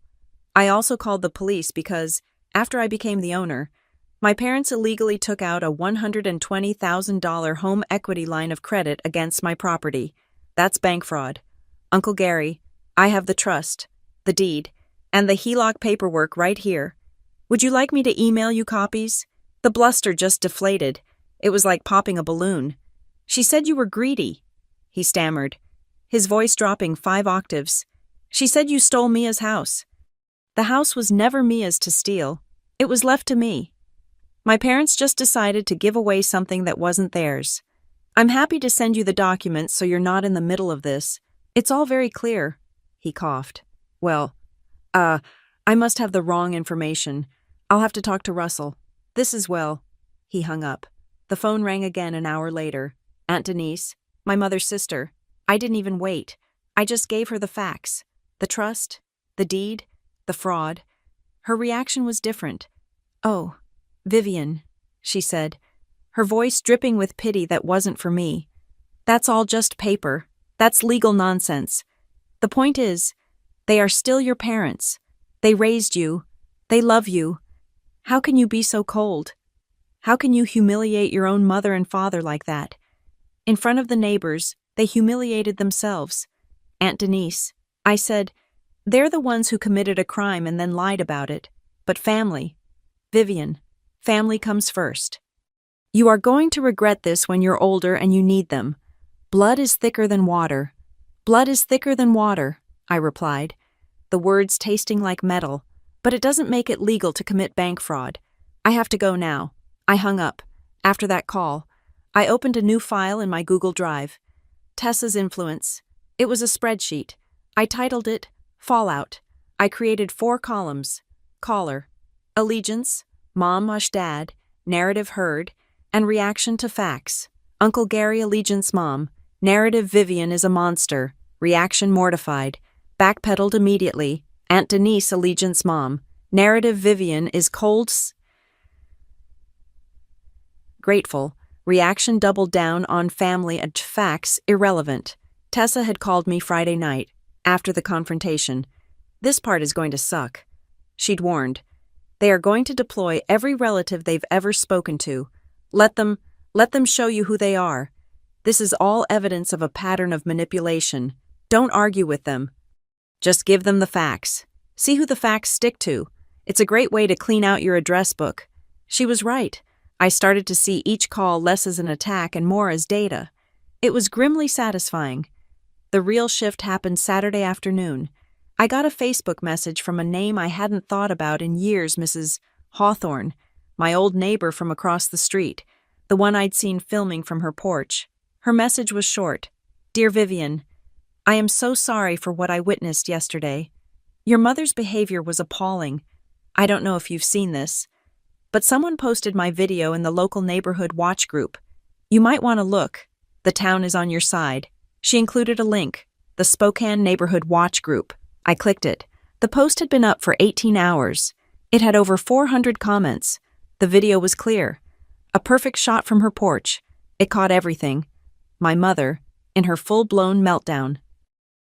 I also called the police because, after I became the owner, my parents illegally took out a $120,000 home equity line of credit against my property. That's bank fraud. Uncle Gary, I have the trust, the deed, and the HELOC paperwork right here. Would you like me to email you copies? The bluster just deflated. It was like popping a balloon. She said you were greedy, he stammered, his voice dropping 5 octaves. She said you stole Mia's house. The house was never Mia's to steal. It was left to me. My parents just decided to give away something that wasn't theirs. I'm happy to send you the documents so you're not in the middle of this. It's all very clear, he coughed. Well, I must have the wrong information. I'll have to talk to Russell. This is well. He hung up. The phone rang again an hour later. Aunt Denise, my mother's sister. I didn't even wait. I just gave her the facts. The trust, the deed, the fraud. Her reaction was different. Oh, Vivian, she said, her voice dripping with pity that wasn't for me. That's all just paper. That's legal nonsense. The point is, they are still your parents. They raised you. They love you. How can you be so cold? How can you humiliate your own mother and father like that? In front of the neighbors, they humiliated themselves. Aunt Denise, I said, they're the ones who committed a crime and then lied about it. But family. Vivian, family comes first. You are going to regret this when you're older and you need them. Blood is thicker than water. Blood is thicker than water, I replied, the words tasting like metal, but it doesn't make it legal to commit bank fraud. I have to go now. I hung up. After that call, I opened a new file in my Google Drive. Tessa's influence. It was a spreadsheet. I titled it Fallout. I created 4 columns. Caller. Allegiance. Mom/Dad. Narrative heard. And reaction to facts. Uncle Gary allegiance mom. Narrative Vivian is a monster. Reaction mortified. Backpedaled immediately. Aunt Denise allegiance mom. Narrative Vivian is cold. Grateful. Reaction doubled down on family and facts irrelevant. Tessa had called me Friday night, after the confrontation. This part is going to suck. She'd warned. They are going to deploy every relative they've ever spoken to. Let them show you who they are. This is all evidence of a pattern of manipulation. Don't argue with them. Just give them the facts. See who the facts stick to. It's a great way to clean out your address book. She was right. I started to see each call less as an attack and more as data. It was grimly satisfying. The real shift happened Saturday afternoon. I got a Facebook message from a name I hadn't thought about in years, Mrs. Hawthorne, my old neighbor from across the street, the one I'd seen filming from her porch. Her message was short. Dear Vivian, I am so sorry for what I witnessed yesterday. Your mother's behavior was appalling. I don't know if you've seen this, but someone posted my video in the local neighborhood watch group. You might want to look. The town is on your side. She included a link, the Spokane Neighborhood Watch Group. I clicked it. The post had been up for 18 hours. It had over 400 comments. The video was clear. A perfect shot from her porch. It caught everything. My mother, in her full-blown meltdown.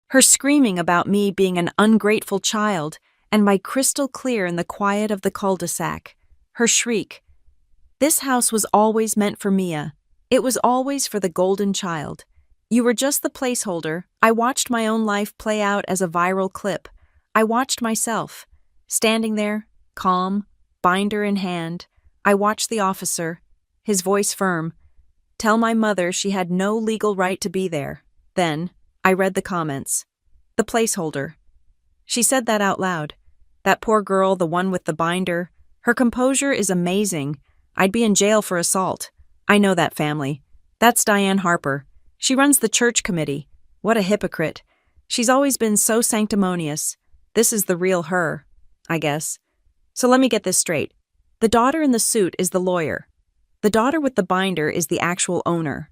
Her screaming about me being an ungrateful child, and my crystal clear in the quiet of the cul-de-sac. Her shriek. This house was always meant for Mia. It was always for the golden child. You were just the placeholder. I watched my own life play out as a viral clip. I watched myself, standing there, calm, binder in hand. I watched the officer, his voice firm, tell my mother she had no legal right to be there. Then, I read the comments. The placeholder. She said that out loud. That poor girl, the one with the binder. Her composure is amazing. I'd be in jail for assault. I know that family. That's Diane Harper. She runs the church committee. What a hypocrite. She's always been so sanctimonious. This is the real her, I guess. So let me get this straight. The daughter in the suit is the lawyer. The daughter with the binder is the actual owner.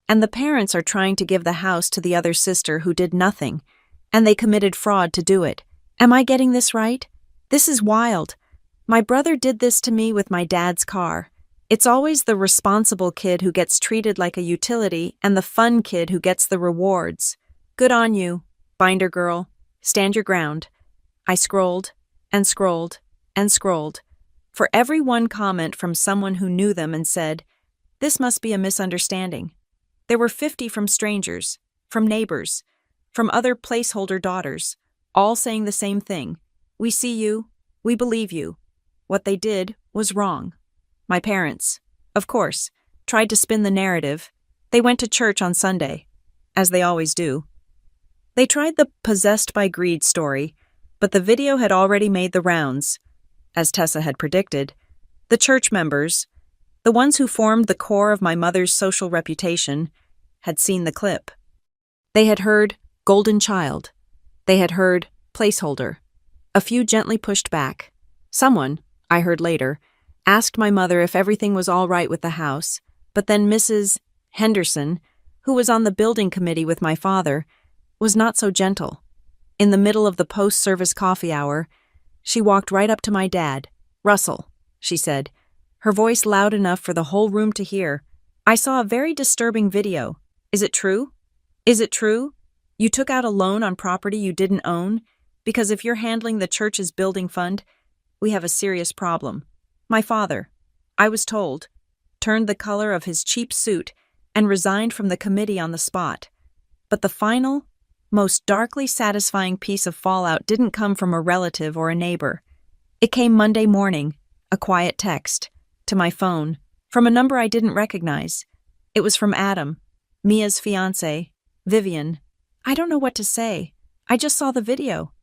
And the parents are trying to give the house to the other sister who did nothing, and they committed fraud to do it. Am I getting this right? This is wild. My brother did this to me with my dad's car. It's always the responsible kid who gets treated like a utility and the fun kid who gets the rewards. Good on you, binder girl. Stand your ground. I scrolled and scrolled and scrolled. For every one comment from someone who knew them and said, this must be a misunderstanding. There were 50 from strangers, from neighbors, from other placeholder daughters, all saying the same thing. We see you. We believe you. What they did was wrong. My parents, of course, tried to spin the narrative. They went to church on Sunday, as they always do. They tried the possessed by greed story, but the video had already made the rounds. As Tessa had predicted, the church members, the ones who formed the core of my mother's social reputation, had seen the clip. They had heard golden child. They had heard placeholder. A few gently pushed back. Someone, I heard later, asked my mother if everything was all right with the house, but then Mrs. Henderson, who was on the building committee with my father, was not so gentle. In the middle of the post-service coffee hour, she walked right up to my dad. Russell, she said, her voice loud enough for the whole room to hear. I saw a very disturbing video. Is it true? Is it true? You took out a loan on property you didn't own? Because if you're handling the church's building fund, We have a serious problem. My father, I was told, turned the color of his cheap suit and resigned from the committee on the spot. But the final, most darkly satisfying piece of fallout didn't come from a relative or a neighbor. It came Monday morning, a quiet text, to my phone, from a number I didn't recognize. It was from Adam, Mia's fiancé, Vivian. I don't know what to say. I just saw the video.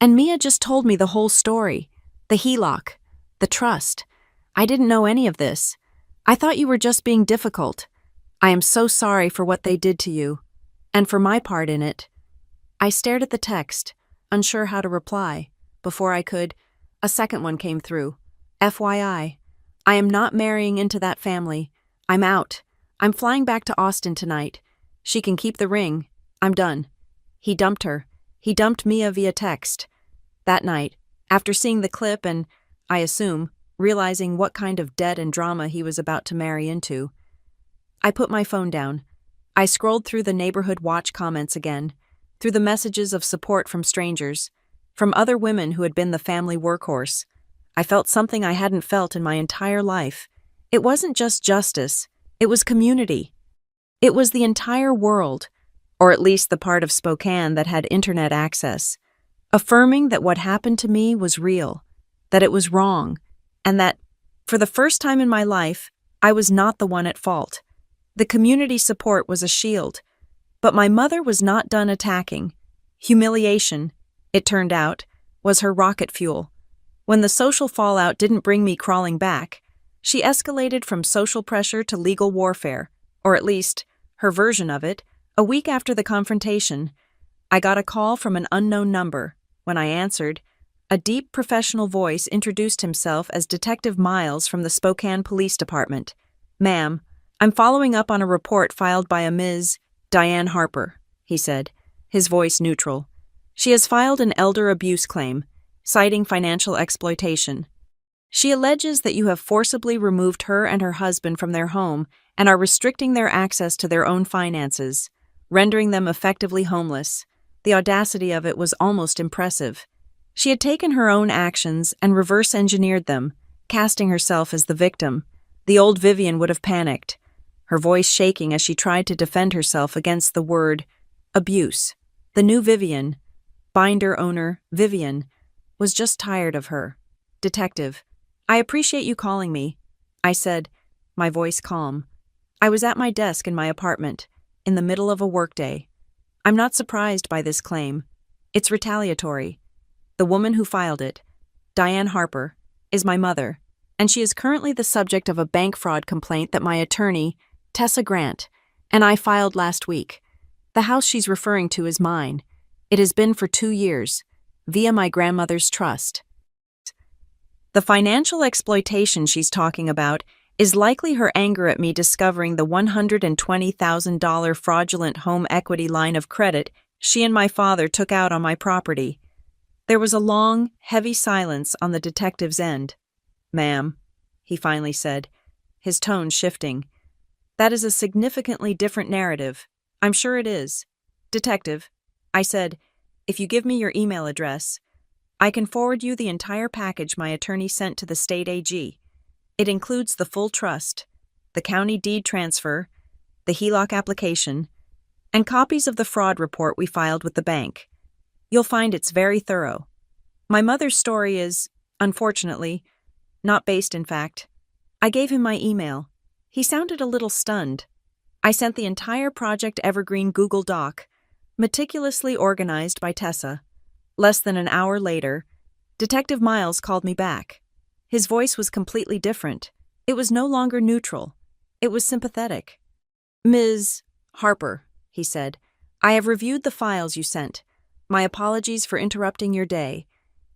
And Mia just told me the whole story. The HELOC, the trust. I didn't know any of this. I thought you were just being difficult. I am so sorry for what they did to you, and for my part in it. I stared at the text, unsure how to reply. Before I could, a second one came through. FYI, I am not marrying into that family. I'm out. I'm flying back to Austin tonight. She can keep the ring. I'm done. He dumped her. He dumped Mia via text. That night, after seeing the clip and, I assume, realizing what kind of debt and drama he was about to marry into, I put my phone down. I scrolled through the neighborhood watch comments again, through the messages of support from strangers, from other women who had been the family workhorse. I felt something I hadn't felt in my entire life. It wasn't just justice, it was community. It was the entire world, or at least the part of Spokane that had internet access, affirming that what happened to me was real, that it was wrong, and that, for the first time in my life, I was not the one at fault. The community support was a shield, but my mother was not done attacking. Humiliation, it turned out, was her rocket fuel. When the social fallout didn't bring me crawling back, she escalated from social pressure to legal warfare, or at least, her version of it. A week after the confrontation, I got a call from an unknown number. When I answered, a deep professional voice introduced himself as Detective Miles from the Spokane Police Department. "Ma'am, I'm following up on a report filed by a Ms. Diane Harper," he said, his voice neutral. "She has filed an elder abuse claim, citing financial exploitation. She alleges that you have forcibly removed her and her husband from their home and are restricting their access to their own finances, rendering them effectively homeless." The audacity of it was almost impressive. She had taken her own actions and reverse-engineered them, casting herself as the victim. The old Vivian would have panicked, her voice shaking as she tried to defend herself against the word abuse. The new Vivian, binder owner Vivian, was just tired of her. "Detective, I appreciate you calling me," I said, my voice calm. I was at my desk in my apartment, in the middle of a workday. "I'm not surprised by this claim. It's retaliatory. The woman who filed it, Diane Harper, is my mother, and she is currently the subject of a bank fraud complaint that my attorney, Tessa Grant, and I filed last week. The house she's referring to is mine. It has been for 2 years, via my grandmother's trust. The financial exploitation she's talking about is likely her anger at me discovering the $120,000 fraudulent home equity line of credit she and my father took out on my property." There was a long, heavy silence on the detective's end. "Ma'am," he finally said, his tone shifting. "That is a significantly different narrative. I'm sure it is. Detective," I said, "if you give me your email address, I can forward you the entire package my attorney sent to the state AG. It includes the full trust, the county deed transfer, the HELOC application, and copies of the fraud report we filed with the bank. You'll find it's very thorough. My mother's story is, unfortunately, not based in fact." I gave him my email. He sounded a little stunned. I sent the entire Project Evergreen Google Doc, meticulously organized by Tessa. Less than an hour later, Detective Miles called me back. His voice was completely different. It was no longer neutral. It was sympathetic. "Ms. Harper," he said, "I have reviewed the files you sent. My apologies for interrupting your day.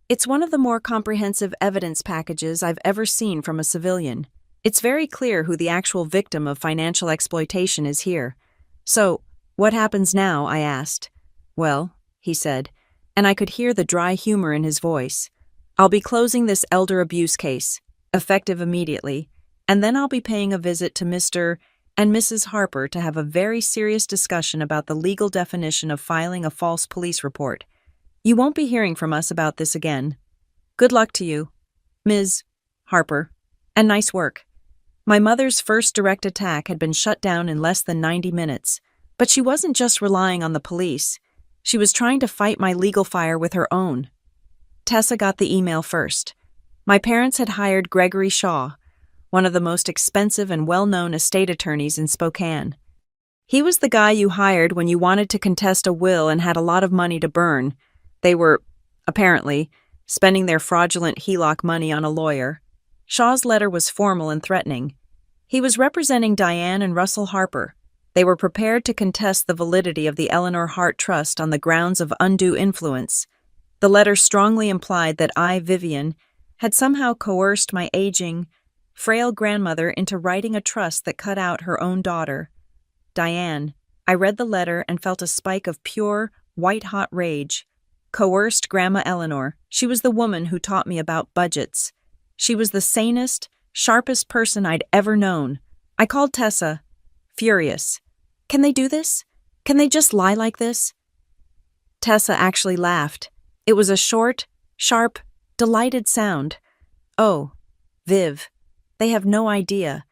It's one of the more comprehensive evidence packages I've ever seen from a civilian. It's very clear who the actual victim of financial exploitation is here. So, what happens now?" I asked. "Well," he said, and I could hear the dry humor in his voice, "I'll be closing this elder abuse case, effective immediately, and then I'll be paying a visit to Mr. and Mrs. Harper to have a very serious discussion about the legal definition of filing a false police report. You won't be hearing from us about this again. Good luck to you." Ms. Harper, and nice work. My mother's first direct attack had been shut down in less than 90 minutes, but she wasn't just relying on the police. She was trying to fight my legal fire with her own. Tessa got the email first. My parents had hired Gregory Shaw, one of the most expensive and well-known estate attorneys in Spokane. He was the guy you hired when you wanted to contest a will and had a lot of money to burn. They were, apparently, spending their fraudulent HELOC money on a lawyer. Shaw's letter was formal and threatening. He was representing Diane and Russell Harper. They were prepared to contest the validity of the Eleanor Hart Trust on the grounds of undue influence. The letter strongly implied that I, Vivian, had somehow coerced my aging, frail grandmother into writing a trust that cut out her own daughter, Diane. I read the letter and felt a spike of pure, white-hot rage. Coerced Grandma Eleanor. She was the woman who taught me about budgets. She was the sanest, sharpest person I'd ever known. I called Tessa, furious. Can they do this? Can they just lie like this? Tessa actually laughed. It was a short, sharp, delighted sound. Oh, Viv, they have no idea.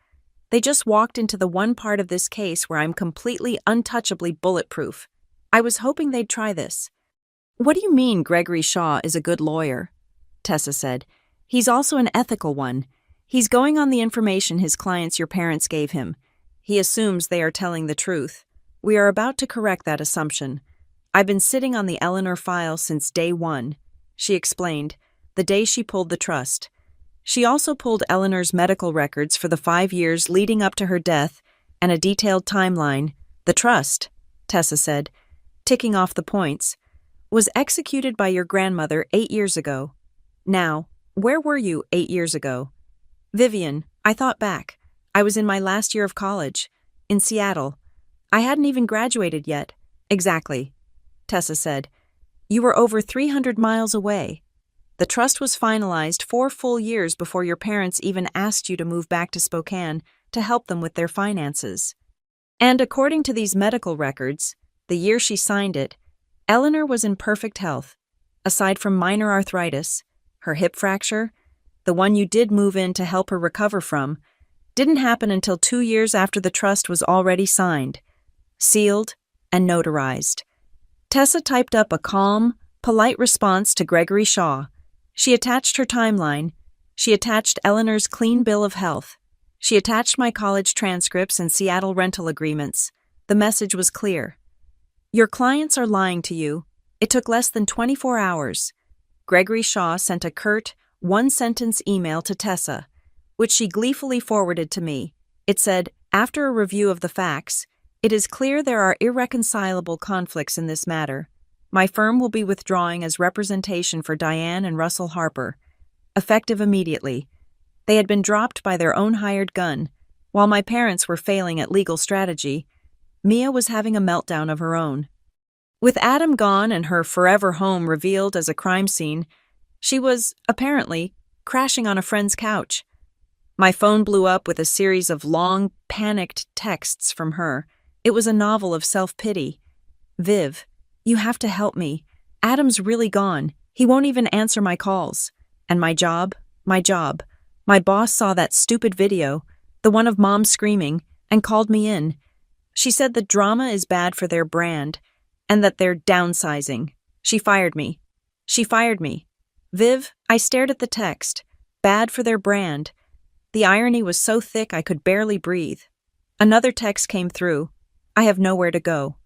They just walked into the one part of this case where I'm completely untouchably bulletproof. I was hoping they'd try this. What do you mean Gregory Shaw is a good lawyer? Tessa said. He's also an ethical one. He's going on the information his clients your parents gave him. He assumes they are telling the truth. We are about to correct that assumption. I've been sitting on the Eleanor file since day one, she explained, the day she pulled the trust. She also pulled Eleanor's medical records for the 5 years leading up to her death and a detailed timeline. The trust, Tessa said, ticking off the points, was executed by your grandmother 8 years ago. Now, where were you 8 years ago? Vivian, I thought back. I was in my last year of college, in Seattle. I hadn't even graduated yet. Exactly, Tessa said. You were over 300 miles away. The trust was finalized 4 full years before your parents even asked you to move back to Spokane to help them with their finances. And according to these medical records, the year she signed it, Eleanor was in perfect health. Aside from minor arthritis, her hip fracture, the one you did move in to help her recover from, didn't happen until 2 years after the trust was already signed, sealed, and notarized. Tessa typed up a calm, polite response to Gregory Shaw. She attached her timeline. She attached Eleanor's clean bill of health. She attached my college transcripts and Seattle rental agreements. The message was clear. Your clients are lying to you. It took less than 24 hours. Gregory Shaw sent a curt, one-sentence email to Tessa, which she gleefully forwarded to me. It said, after a review of the facts, it is clear there are irreconcilable conflicts in this matter. My firm will be withdrawing as representation for Diane and Russell Harper, effective immediately. They had been dropped by their own hired gun. While my parents were failing at legal strategy, Mia was having a meltdown of her own. With Adam gone and her forever home revealed as a crime scene, she was, apparently, crashing on a friend's couch. My phone blew up with a series of long, panicked texts from her. It was a novel of self-pity. Viv, you have to help me. Adam's really gone. He won't even answer my calls. And my job. My boss saw that stupid video, the one of Mom screaming, and called me in. She said the drama is bad for their brand, and that they're downsizing. She fired me. Viv, I stared at the text. Bad for their brand. The irony was so thick I could barely breathe. Another text came through. I have nowhere to go.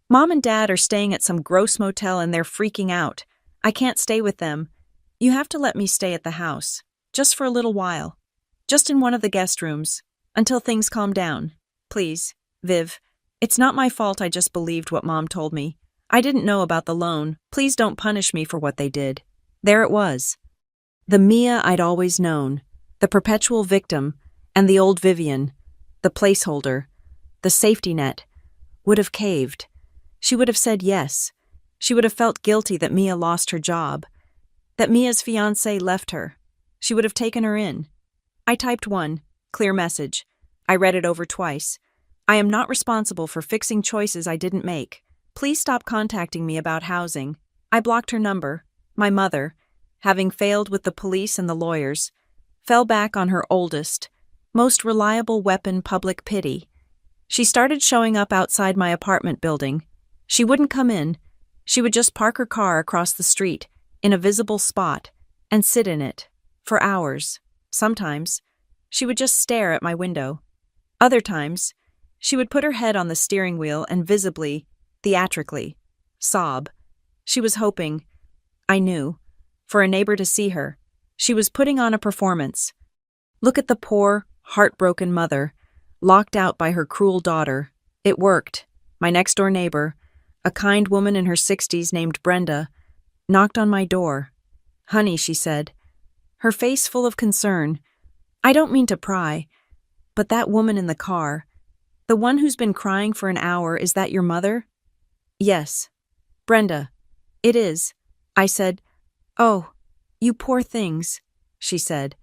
Mom and Dad are staying at some gross motel and they're freaking out. I can't stay with them. You have to let me stay at the house. Just for a little while. Just in one of the guest rooms. Until things calm down. Please, Viv. It's not my fault I just believed what Mom told me. I didn't know about the loan. Please don't punish me for what they did. There it was. The Mia I'd always known. The perpetual victim. And the old Vivian. The placeholder. The safety net. Would have caved. She would have said yes. She would have felt guilty that Mia lost her job. That Mia's fiancé left her. She would have taken her in. I typed one, clear message. I read it over twice. I am not responsible for fixing choices I didn't make. Please stop contacting me about housing. I blocked her number. My mother. having failed with the police and the lawyers, fell back on her oldest, most reliable weapon, public pity. She started showing up outside my apartment building. She wouldn't come in. She would just park her car across the street, in a visible spot, and sit in it, for hours. Sometimes, she would just stare at my window. Other times, she would put her head on the steering wheel and visibly, theatrically, sob. She was hoping, I knew, for a neighbor to see her. She was putting on a performance. Look at the poor, heartbroken mother, locked out by her cruel daughter. It worked. My next-door neighbor, a kind woman in her 60s named Brenda, knocked on my door. "Honey," she said, her face full of concern. "I don't mean to pry, but that woman in the car, the one who's been crying for an hour, is that your mother?" "Yes." "Brenda." "It is." I said. "Oh, you poor things," she said,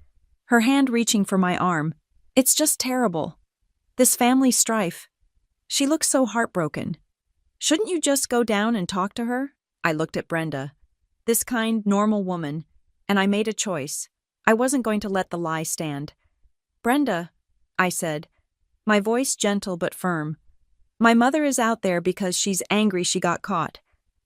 her hand reaching for my arm. "It's just terrible. This family strife. She looks so heartbroken. Shouldn't you just go down and talk to her?" I looked at Brenda, this kind, normal woman, and I made a choice. I wasn't going to let the lie stand. "Brenda," I said, my voice gentle but firm, "my mother is out there because she's angry she got caught.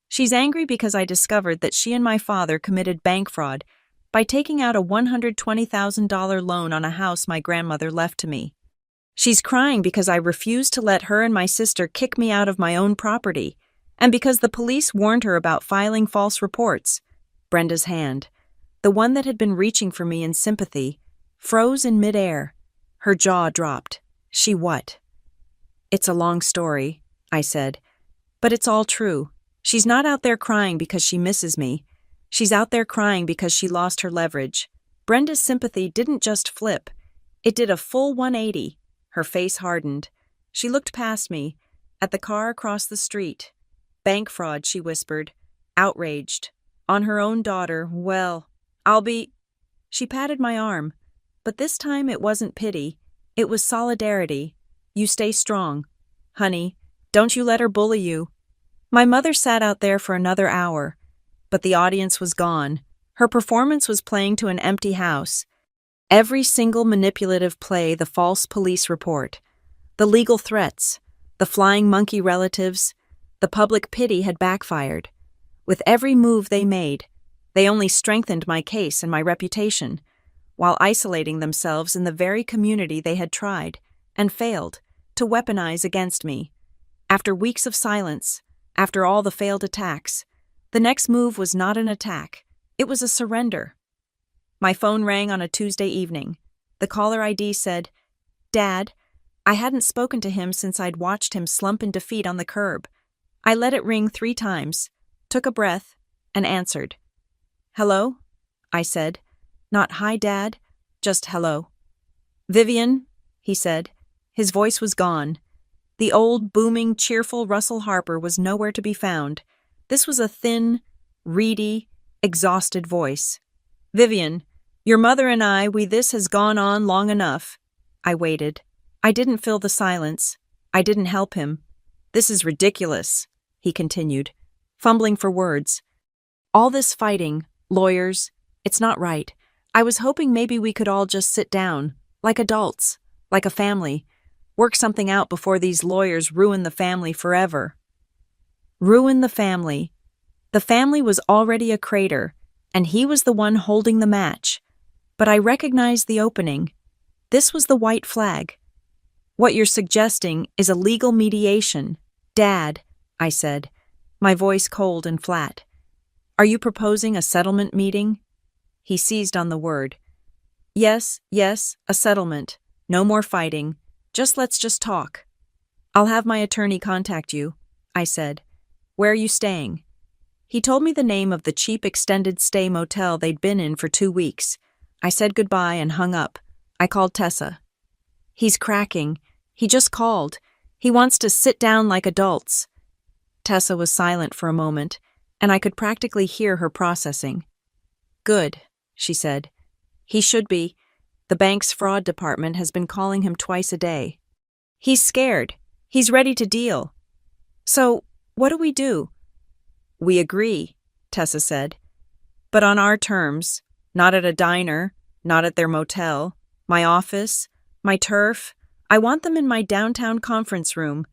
She's angry because I discovered that she and my father committed bank fraud by taking out a $120,000 loan on a house my grandmother left to me. She's crying because I refused to let her and my sister kick me out of my own property, and because the police warned her about filing false reports." Brenda's hand, the one that had been reaching for me in sympathy, froze in midair. Her jaw dropped. "She what?" "It's a long story," I said, "but it's all true. She's not out there crying because she misses me. She's out there crying because she lost her leverage." Brenda's sympathy didn't just flip. It did a full 180. Her face hardened. She looked past me, at the car across the street. "Bank fraud," she whispered, outraged. "On her own daughter. Well, I'll be—" She patted my arm, but this time it wasn't pity. It was solidarity. "You stay strong. Honey, don't you let her bully you." My mother sat out there for another hour, but the audience was gone. Her performance was playing to an empty house. Every single manipulative play, the false police report, the legal threats, the flying monkey relatives, the public pity had backfired. With every move they made, they only strengthened my case and my reputation, while isolating themselves in the very community they had tried, and failed, to weaponize against me. After weeks of silence, after all the failed attacks, the next move was not an attack. It was a surrender. My phone rang on a Tuesday evening. The caller ID said, "Dad." I hadn't spoken to him since I'd watched him slump in defeat on the curb. I let it ring 3 times, took a breath, and answered. "Hello?" I said. Not "Hi, Dad," just "Hello." "Vivian," he said. His voice was gone. The old, booming, cheerful Russell Harper was nowhere to be found. This was a thin, reedy, exhausted voice. "Vivian, your mother and this has gone on long enough." I waited. I didn't fill the silence. I didn't help him. "This is ridiculous," he continued, fumbling for words. "All this fighting, lawyers, it's not right. I was hoping maybe we could all just sit down, like adults, like a family, work something out before these lawyers ruin the family forever." Ruin the family. The family was already a crater, and he was the one holding the match. But I recognized the opening. This was the white flag. "What you're suggesting is a legal mediation." "Dad," I said, my voice cold and flat. "Are you proposing a settlement meeting?" He seized on the word. Yes, a settlement. No more fighting. Let's just talk." "I'll have my attorney contact you," I said. "Where are you staying?" He told me the name of the cheap extended stay motel they'd been in for 2 weeks. I said goodbye and hung up. I called Tessa. "He's cracking. He just called. He wants to sit down like adults." Tessa was silent for a moment, and I could practically hear her processing. "Good," she said. "He should be. The bank's fraud department has been calling him twice a day. He's scared. He's ready to deal." "So, what do we do?" "We agree," Tessa said. But on our terms, not at a diner, not at their motel, my office, my turf. I want them in my downtown conference room,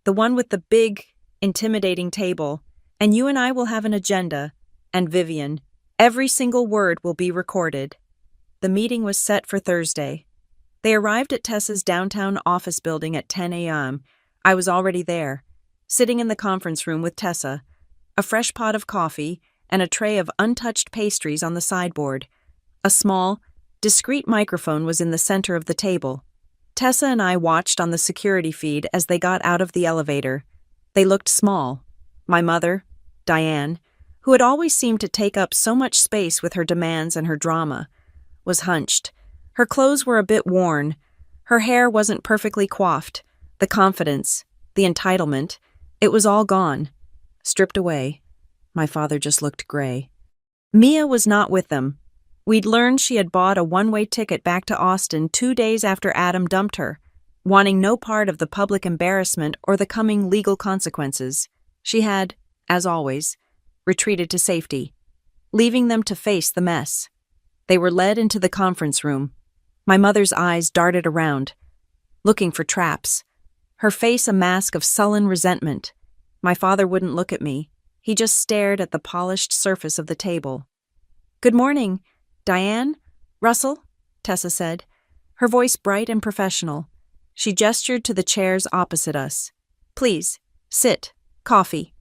the one with the big, intimidating table, and you and I will have an agenda, and Vivian, every single word will be recorded. The meeting was set for Thursday. They arrived at Tessa's downtown office building at 10 a.m. I was already there, sitting in the conference room with Tessa, a fresh pot of coffee, and a tray of untouched pastries on the sideboard. A small, discreet microphone was in the center of the table. Tessa and I watched on the security feed as they got out of the elevator. They looked small. My mother, Diane, who had always seemed to take up so much space with her demands and her drama, was hunched. Her clothes were a bit worn. Her hair wasn't perfectly coiffed. The confidence, the entitlement, it was all gone. Stripped away. My father just looked gray. Mia was not with them. We'd learned she had bought a one-way ticket back to Austin 2 days after Adam dumped her, wanting no part of the public embarrassment or the coming legal consequences. She had, as always, retreated to safety, leaving them to face the mess. They were led into the conference room. My mother's eyes darted around, looking for traps, her face a mask of sullen resentment. My father wouldn't look at me. He just stared at the polished surface of the table. "Good morning, Diane? Russell?" Tessa said, her voice bright and professional. She gestured to the chairs opposite us. "Please, sit. Coffee."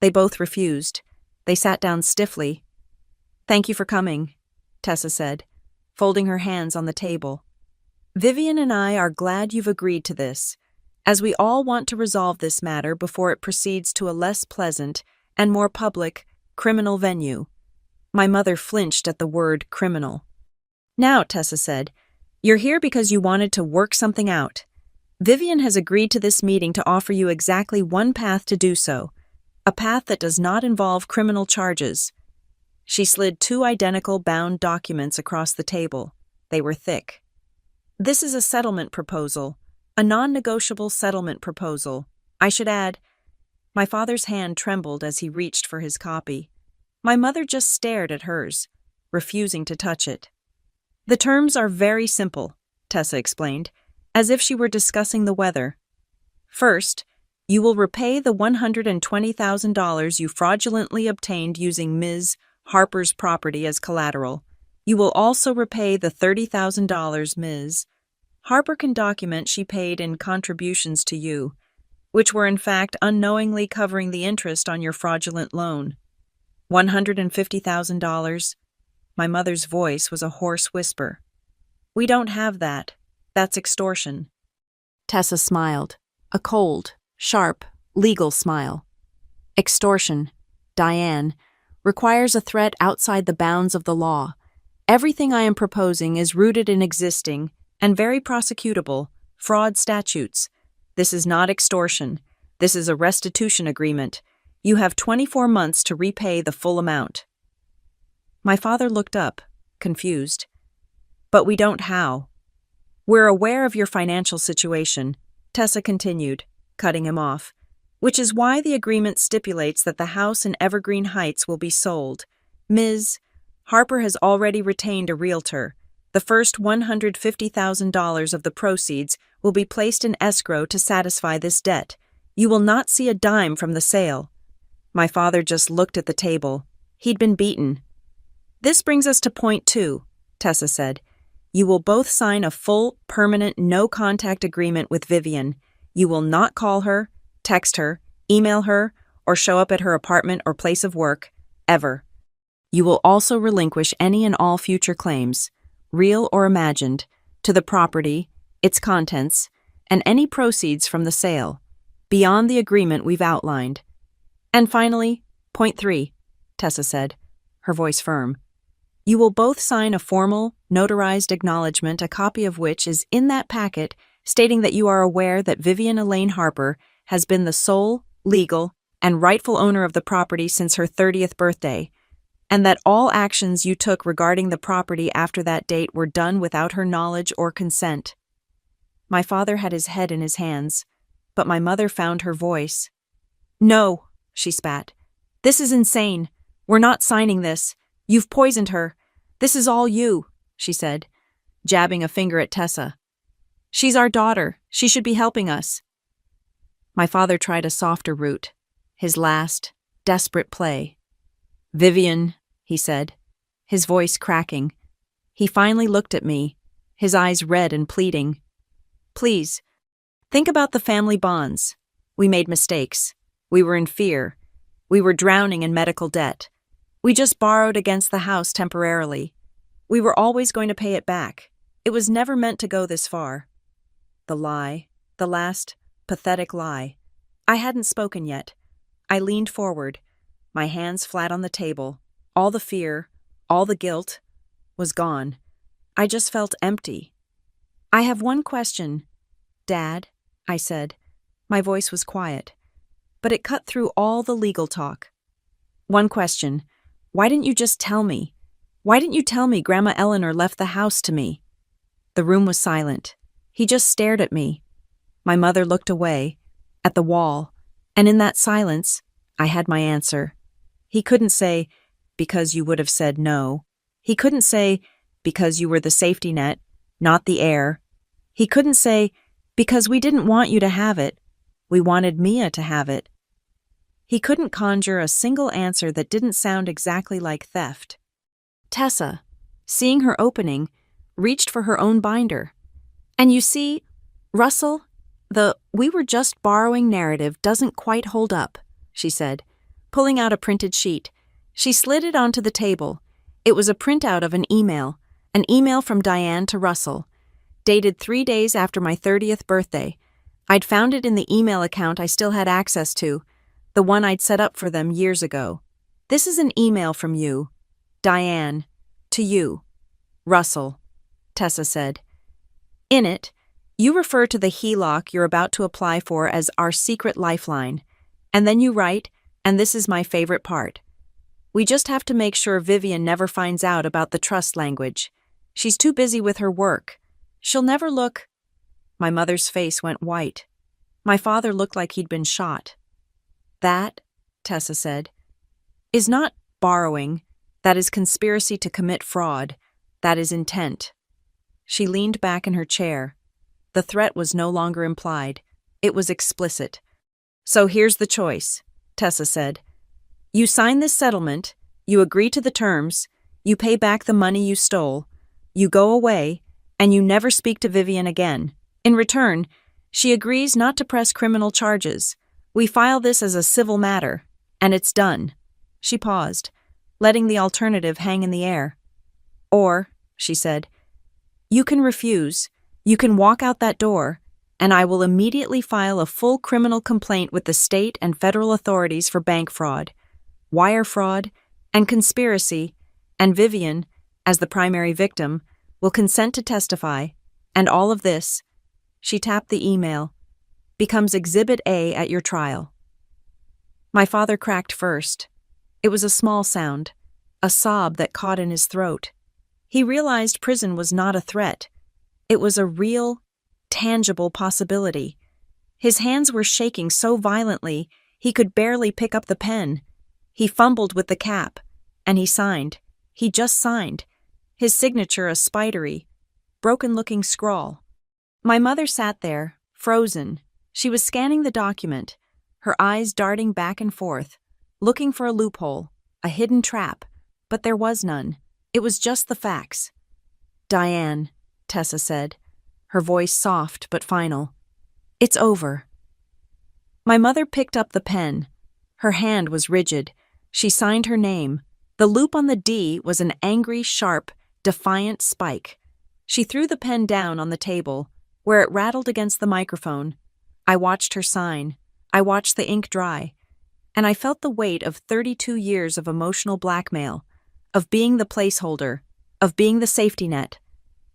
They both refused. They sat down stiffly. "Thank you for coming," Tessa said, folding her hands on the table. "Vivian and I are glad you've agreed to this, as we all want to resolve this matter before it proceeds to a less pleasant and more public criminal venue." My mother flinched at the word criminal. "Now," Tessa said, "you're here because you wanted to work something out. Vivian has agreed to this meeting to offer you exactly one path to do so, a path that does not involve criminal charges." She slid 2 identical bound documents across the table. They were thick. "This is a settlement proposal, a non-negotiable settlement proposal. I should add—" My father's hand trembled as he reached for his copy. My mother just stared at hers, refusing to touch it. "The terms are very simple," Tessa explained, as if she were discussing the weather. "First, you will repay the $120,000 you fraudulently obtained using Ms. Harper's property as collateral. You will also repay the $30,000 Ms. Harper can document she paid in contributions to you, which were in fact unknowingly covering the interest on your fraudulent loan. $150,000. My mother's voice was a hoarse whisper. "We don't have that. That's extortion." Tessa smiled, a cold, sharp, legal smile. "Extortion, Diane, requires a threat outside the bounds of the law. Everything I am proposing is rooted in existing, and very prosecutable, fraud statutes. This is not extortion. This is a restitution agreement. You have 24 months to repay the full amount." My father looked up, confused. "But we don't how." "We're aware of your financial situation," Tessa continued, cutting him off, "which is why the agreement stipulates that the house in Evergreen Heights will be sold. Ms. Harper has already retained a realtor. The first $150,000 of the proceeds will be placed in escrow to satisfy this debt. You will not see a dime from the sale." My father just looked at the table. He'd been beaten. "This brings us to point 2, Tessa said. "You will both sign a full, permanent, no-contact agreement with Vivian. You will not call her, text her, email her, or show up at her apartment or place of work, ever. You will also relinquish any and all future claims, real or imagined, to the property, its contents, and any proceeds from the sale, beyond the agreement we've outlined. And finally, point 3, Tessa said, her voice firm. You will both sign a formal, notarized acknowledgement, a copy of which is in that packet, stating that you are aware that Vivian Elaine Harper has been the sole, legal, and rightful owner of the property since her 30th birthday, and that all actions you took regarding the property after that date were done without her knowledge or consent." My father had his head in his hands, but my mother found her voice. "No," she spat. "This is insane. We're not signing this. You've poisoned her. This is all you, she said, jabbing a finger at Tessa. She's our daughter. She should be helping us. My father tried a softer route, his last, desperate play. Vivian, he said, his voice cracking. He finally looked at me, his eyes red and pleading. Please, think about the family bonds. We made mistakes. We were in fear. We were drowning in medical debt. We just borrowed against the house temporarily. We were always going to pay it back. It was never meant to go this far. The lie, the last, pathetic lie. I hadn't spoken yet. I leaned forward, my hands flat on the table. All the fear, all the guilt, was gone. I just felt empty. I have one question, Dad, I said. My voice was quiet, but it cut through all the legal talk. One question. Why didn't you just tell me? Why didn't you tell me Grandma Eleanor left the house to me? The room was silent. He just stared at me. My mother looked away, at the wall, and in that silence, I had my answer. He couldn't say, because you would have said no. He couldn't say, because you were the safety net, not the heir. He couldn't say, because we didn't want you to have it. We wanted Mia to have it. He couldn't conjure a single answer that didn't sound exactly like theft. Tessa, seeing her opening, reached for her own binder. And you see, Russell, the "we were just borrowing" narrative doesn't quite hold up, she said, pulling out a printed sheet. She slid it onto the table. It was a printout of an email from Diane to Russell, dated 3 days after my 30th birthday. I'd found it in the email account I still had access to, the one I'd set up for them years ago. This is an email from you, Diane, to you, Russell, Tessa said. In it, you refer to the HELOC you're about to apply for as our secret lifeline, and then you write, and this is my favorite part. We just have to make sure Vivian never finds out about the trust language. She's too busy with her work. She'll never look. My mother's face went white. My father looked like he'd been shot. That, Tessa said, is not borrowing. That is conspiracy to commit fraud. That is intent. She leaned back in her chair. The threat was no longer implied. It was explicit. So here's the choice, Tessa said. You sign this settlement, you agree to the terms, you pay back the money you stole, you go away, and you never speak to Vivian again. In return, she agrees not to press criminal charges. We file this as a civil matter, and it's done. She paused, letting the alternative hang in the air. Or, she said, you can refuse, you can walk out that door, and I will immediately file a full criminal complaint with the state and federal authorities for bank fraud, wire fraud, and conspiracy, and Vivian, as the primary victim, will consent to testify, and all of this, she tapped the email, becomes Exhibit A at your trial. My father cracked first. It was a small sound, a sob that caught in his throat. He realized prison was not a threat. It was a real, tangible possibility. His hands were shaking so violently he could barely pick up the pen. He fumbled with the cap, and he signed. He just signed. His signature a spidery, broken-looking scrawl. My mother sat there, frozen. She was scanning the document, her eyes darting back and forth, looking for a loophole, a hidden trap, but there was none. It was just the facts. Diane, Tessa said, her voice soft but final. It's over. My mother picked up the pen. Her hand was rigid. She signed her name. The loop on the D was an angry, sharp, defiant spike. She threw the pen down on the table, where it rattled against the microphone. I watched her sign. I watched the ink dry. And I felt the weight of 32 years of emotional blackmail, of being the placeholder, of being the safety net.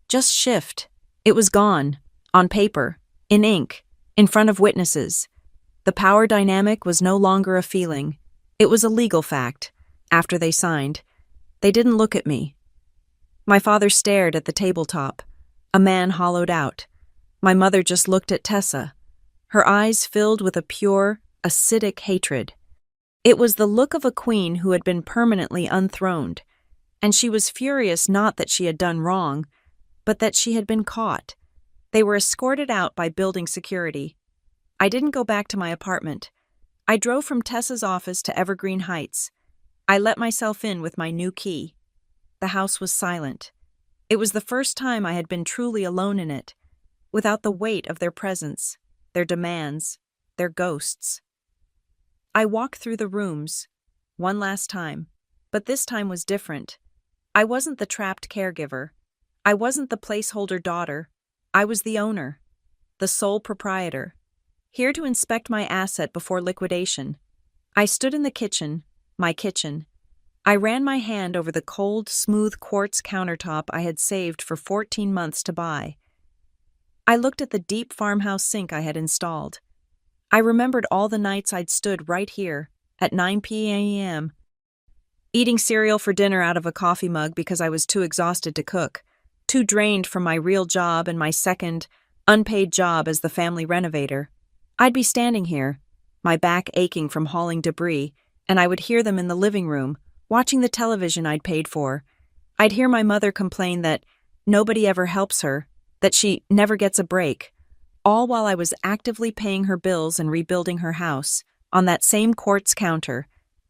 Just shift. It was gone, on paper, in ink, in front of witnesses. The power dynamic was no longer a feeling. It was a legal fact. After they signed, they didn't look at me. My father stared at the tabletop. A man hollowed out. My mother just looked at Tessa. Her eyes filled with a pure, acidic hatred. It was the look of a queen who had been permanently unthroned. and she was furious not that she had done wrong, but that she had been caught. They were escorted out by building security. I didn't go back to my apartment. I drove from Tessa's office to Evergreen Heights. I let myself in with my new key. The house was silent. It was the first time I had been truly alone in it, without the weight of their presence, their demands, their ghosts. I walked through the rooms, one last time, but this time was different. I wasn't the trapped caregiver. I wasn't the placeholder daughter. I was the owner, the sole proprietor, here to inspect my asset before liquidation. I stood in the kitchen, my kitchen. I ran my hand over the cold, smooth quartz countertop I had saved for 14 months to buy. I looked at the deep farmhouse sink I had installed. I remembered all the nights I'd stood right here, at 9 p.m., eating cereal for dinner out of a coffee mug because I was too exhausted to cook, too drained from my real job and my second, unpaid job as the family renovator. I'd be standing here, my back aching from hauling debris, and I would hear them in the living room, watching the television I'd paid for. I'd hear my mother complain that nobody ever helps her, that she never gets a break, all while I was actively paying her bills and rebuilding her house, on that same quartz counter,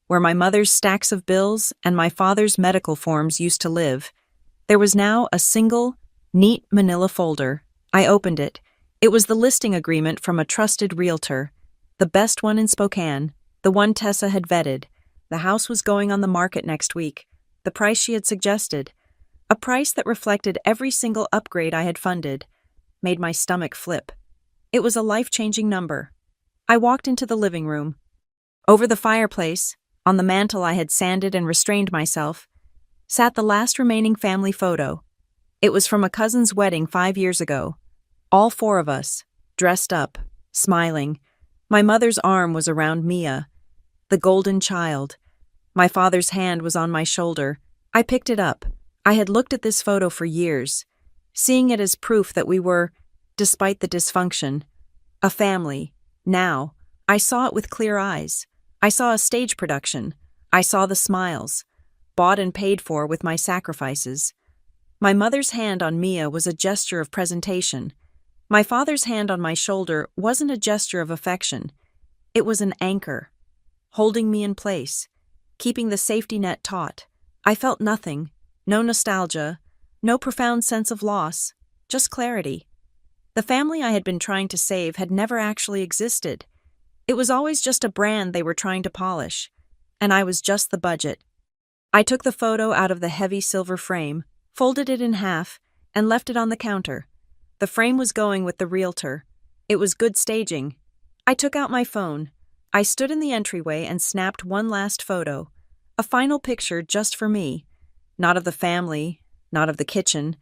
where my mother's stacks of bills and my father's medical forms used to live. There was now a single, neat manila folder. I opened it. It was the listing agreement from a trusted realtor, the best one in Spokane, the one Tessa had vetted. The house was going on the market next week, the price she had suggested, a price that reflected every single upgrade I had funded, made my stomach flip. It was a life-changing number. I walked into the living room. Over the fireplace, on the mantel I had sanded and restrained myself, sat the last remaining family photo. It was from a cousin's wedding 5 years ago. All 4 of us, dressed up, smiling. My mother's arm was around Mia, the golden child. My father's hand was on my shoulder. I picked it up. I had looked at this photo for years, seeing it as proof that we were, despite the dysfunction, a family. Now, I saw it with clear eyes. I saw a stage production. I saw the smiles, bought and paid for with my sacrifices. My mother's hand on Mia was a gesture of presentation. My father's hand on my shoulder wasn't a gesture of affection. It was an anchor, holding me in place, keeping the safety net taut. I felt nothing, no nostalgia, no profound sense of loss, just clarity. The family I had been trying to save had never actually existed. It was always just a brand they were trying to polish, and I was just the budget. I took the photo out of the heavy silver frame, folded it in half, and left it on the counter. The frame was going with the realtor. It was good staging. I took out my phone. I stood in the entryway and snapped one last photo, a final picture just for me, not of the family, not of the kitchen.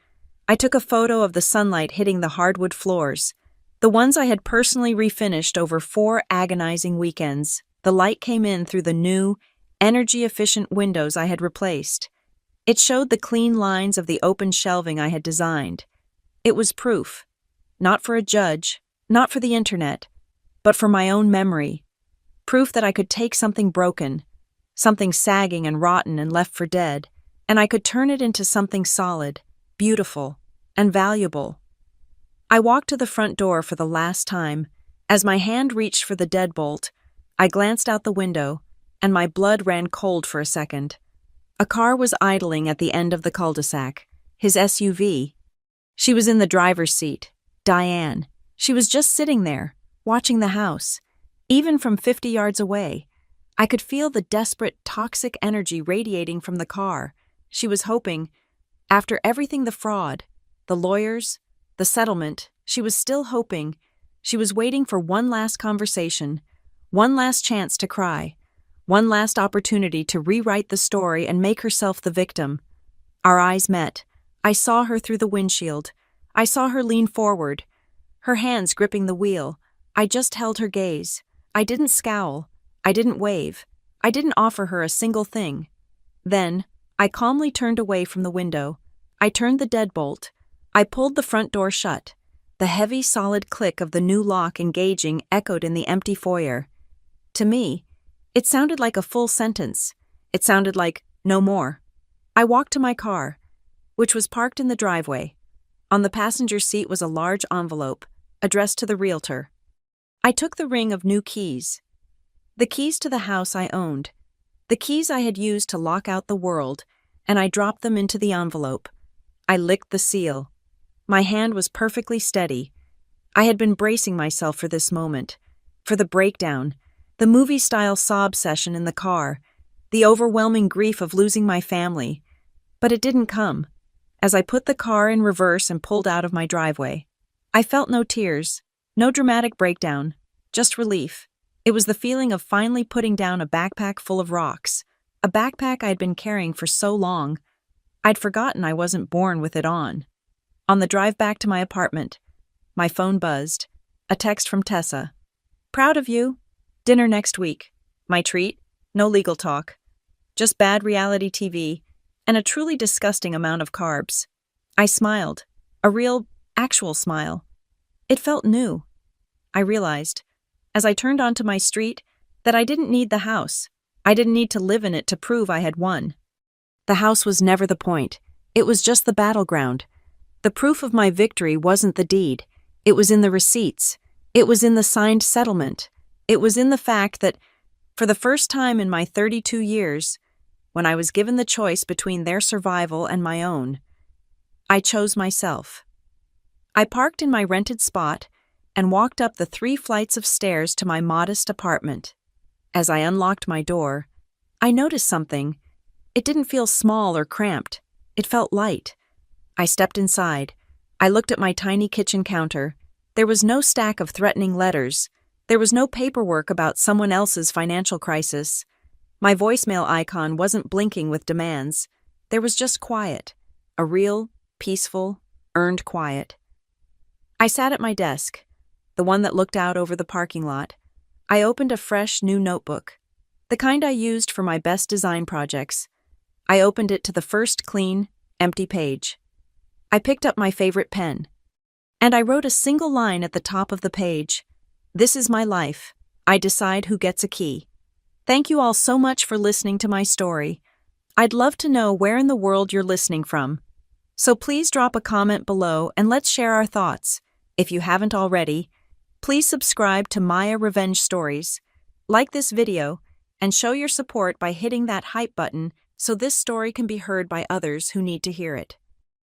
I took a photo of the sunlight hitting the hardwood floors, the ones I had personally refinished over 4 agonizing weekends. The light came in through the new, energy-efficient windows I had replaced. It showed the clean lines of the open shelving I had designed. It was proof, not for a judge, not for the internet, but for my own memory. Proof that I could take something broken, something sagging and rotten and left for dead, and I could turn it into something solid, beautiful, and valuable. I walked to the front door for the last time. As my hand reached for the deadbolt, I glanced out the window, and my blood ran cold for a second. A car was idling at the end of the cul-de-sac, his SUV. She was in the driver's seat, Diane. She was just sitting there, watching the house. Even from 50 yards away, I could feel the desperate, toxic energy radiating from the car. She was hoping, after everything, the fraud, the lawyers, the settlement, she was still hoping. She was waiting for one last conversation, one last chance to cry, one last opportunity to rewrite the story and make herself the victim. Our eyes met. I saw her through the windshield. I saw her lean forward, her hands gripping the wheel. I just held her gaze. I didn't scowl. I didn't wave. I didn't offer her a single thing. Then, I calmly turned away from the window. I turned the deadbolt. I pulled the front door shut. The heavy, solid click of the new lock engaging echoed in the empty foyer. To me, it sounded like a full sentence. It sounded like, no more. I walked to my car, which was parked in the driveway. On the passenger seat was a large envelope, addressed to the realtor. I took the ring of new keys. The keys to the house I owned. The keys I had used to lock out the world, and I dropped them into the envelope. I licked the seal. My hand was perfectly steady. I had been bracing myself for this moment, for the breakdown, the movie-style sob session in the car, the overwhelming grief of losing my family. But it didn't come. As I put the car in reverse and pulled out of my driveway, I felt no tears, no dramatic breakdown, just relief. It was the feeling of finally putting down a backpack full of rocks, a backpack I'd been carrying for so long. I'd forgotten I wasn't born with it on. On the drive back to my apartment, my phone buzzed. A text from Tessa. "Proud of you. Dinner next week. My treat? No legal talk. Just bad reality TV, and a truly disgusting amount of carbs." I smiled. A real, actual smile. It felt new. I realized, as I turned onto my street, that I didn't need the house. I didn't need to live in it to prove I had won. The house was never the point. It was just the battleground. The proof of my victory wasn't the deed. It was in the receipts. It was in the signed settlement. It was in the fact that, for the first time in my 32 years, when I was given the choice between their survival and my own, I chose myself. I parked in my rented spot and walked up the 3 flights of stairs to my modest apartment. As I unlocked my door, I noticed something. It didn't feel small or cramped. It felt light. I stepped inside. I looked at my tiny kitchen counter. There was no stack of threatening letters. There was no paperwork about someone else's financial crisis. My voicemail icon wasn't blinking with demands. There was just quiet. A real, peaceful, earned quiet. I sat at my desk, the one that looked out over the parking lot. I opened a fresh, new notebook, the kind I used for my best design projects. I opened it to the first clean, empty page. I picked up my favorite pen, and I wrote a single line at the top of the page. "This is my life. I decide who gets a key." Thank you all so much for listening to my story. I'd love to know where in the world you're listening from. So please drop a comment below and let's share our thoughts. If you haven't already, please subscribe to Maya Revenge Stories, like this video, and show your support by hitting that hype button so this story can be heard by others who need to hear it.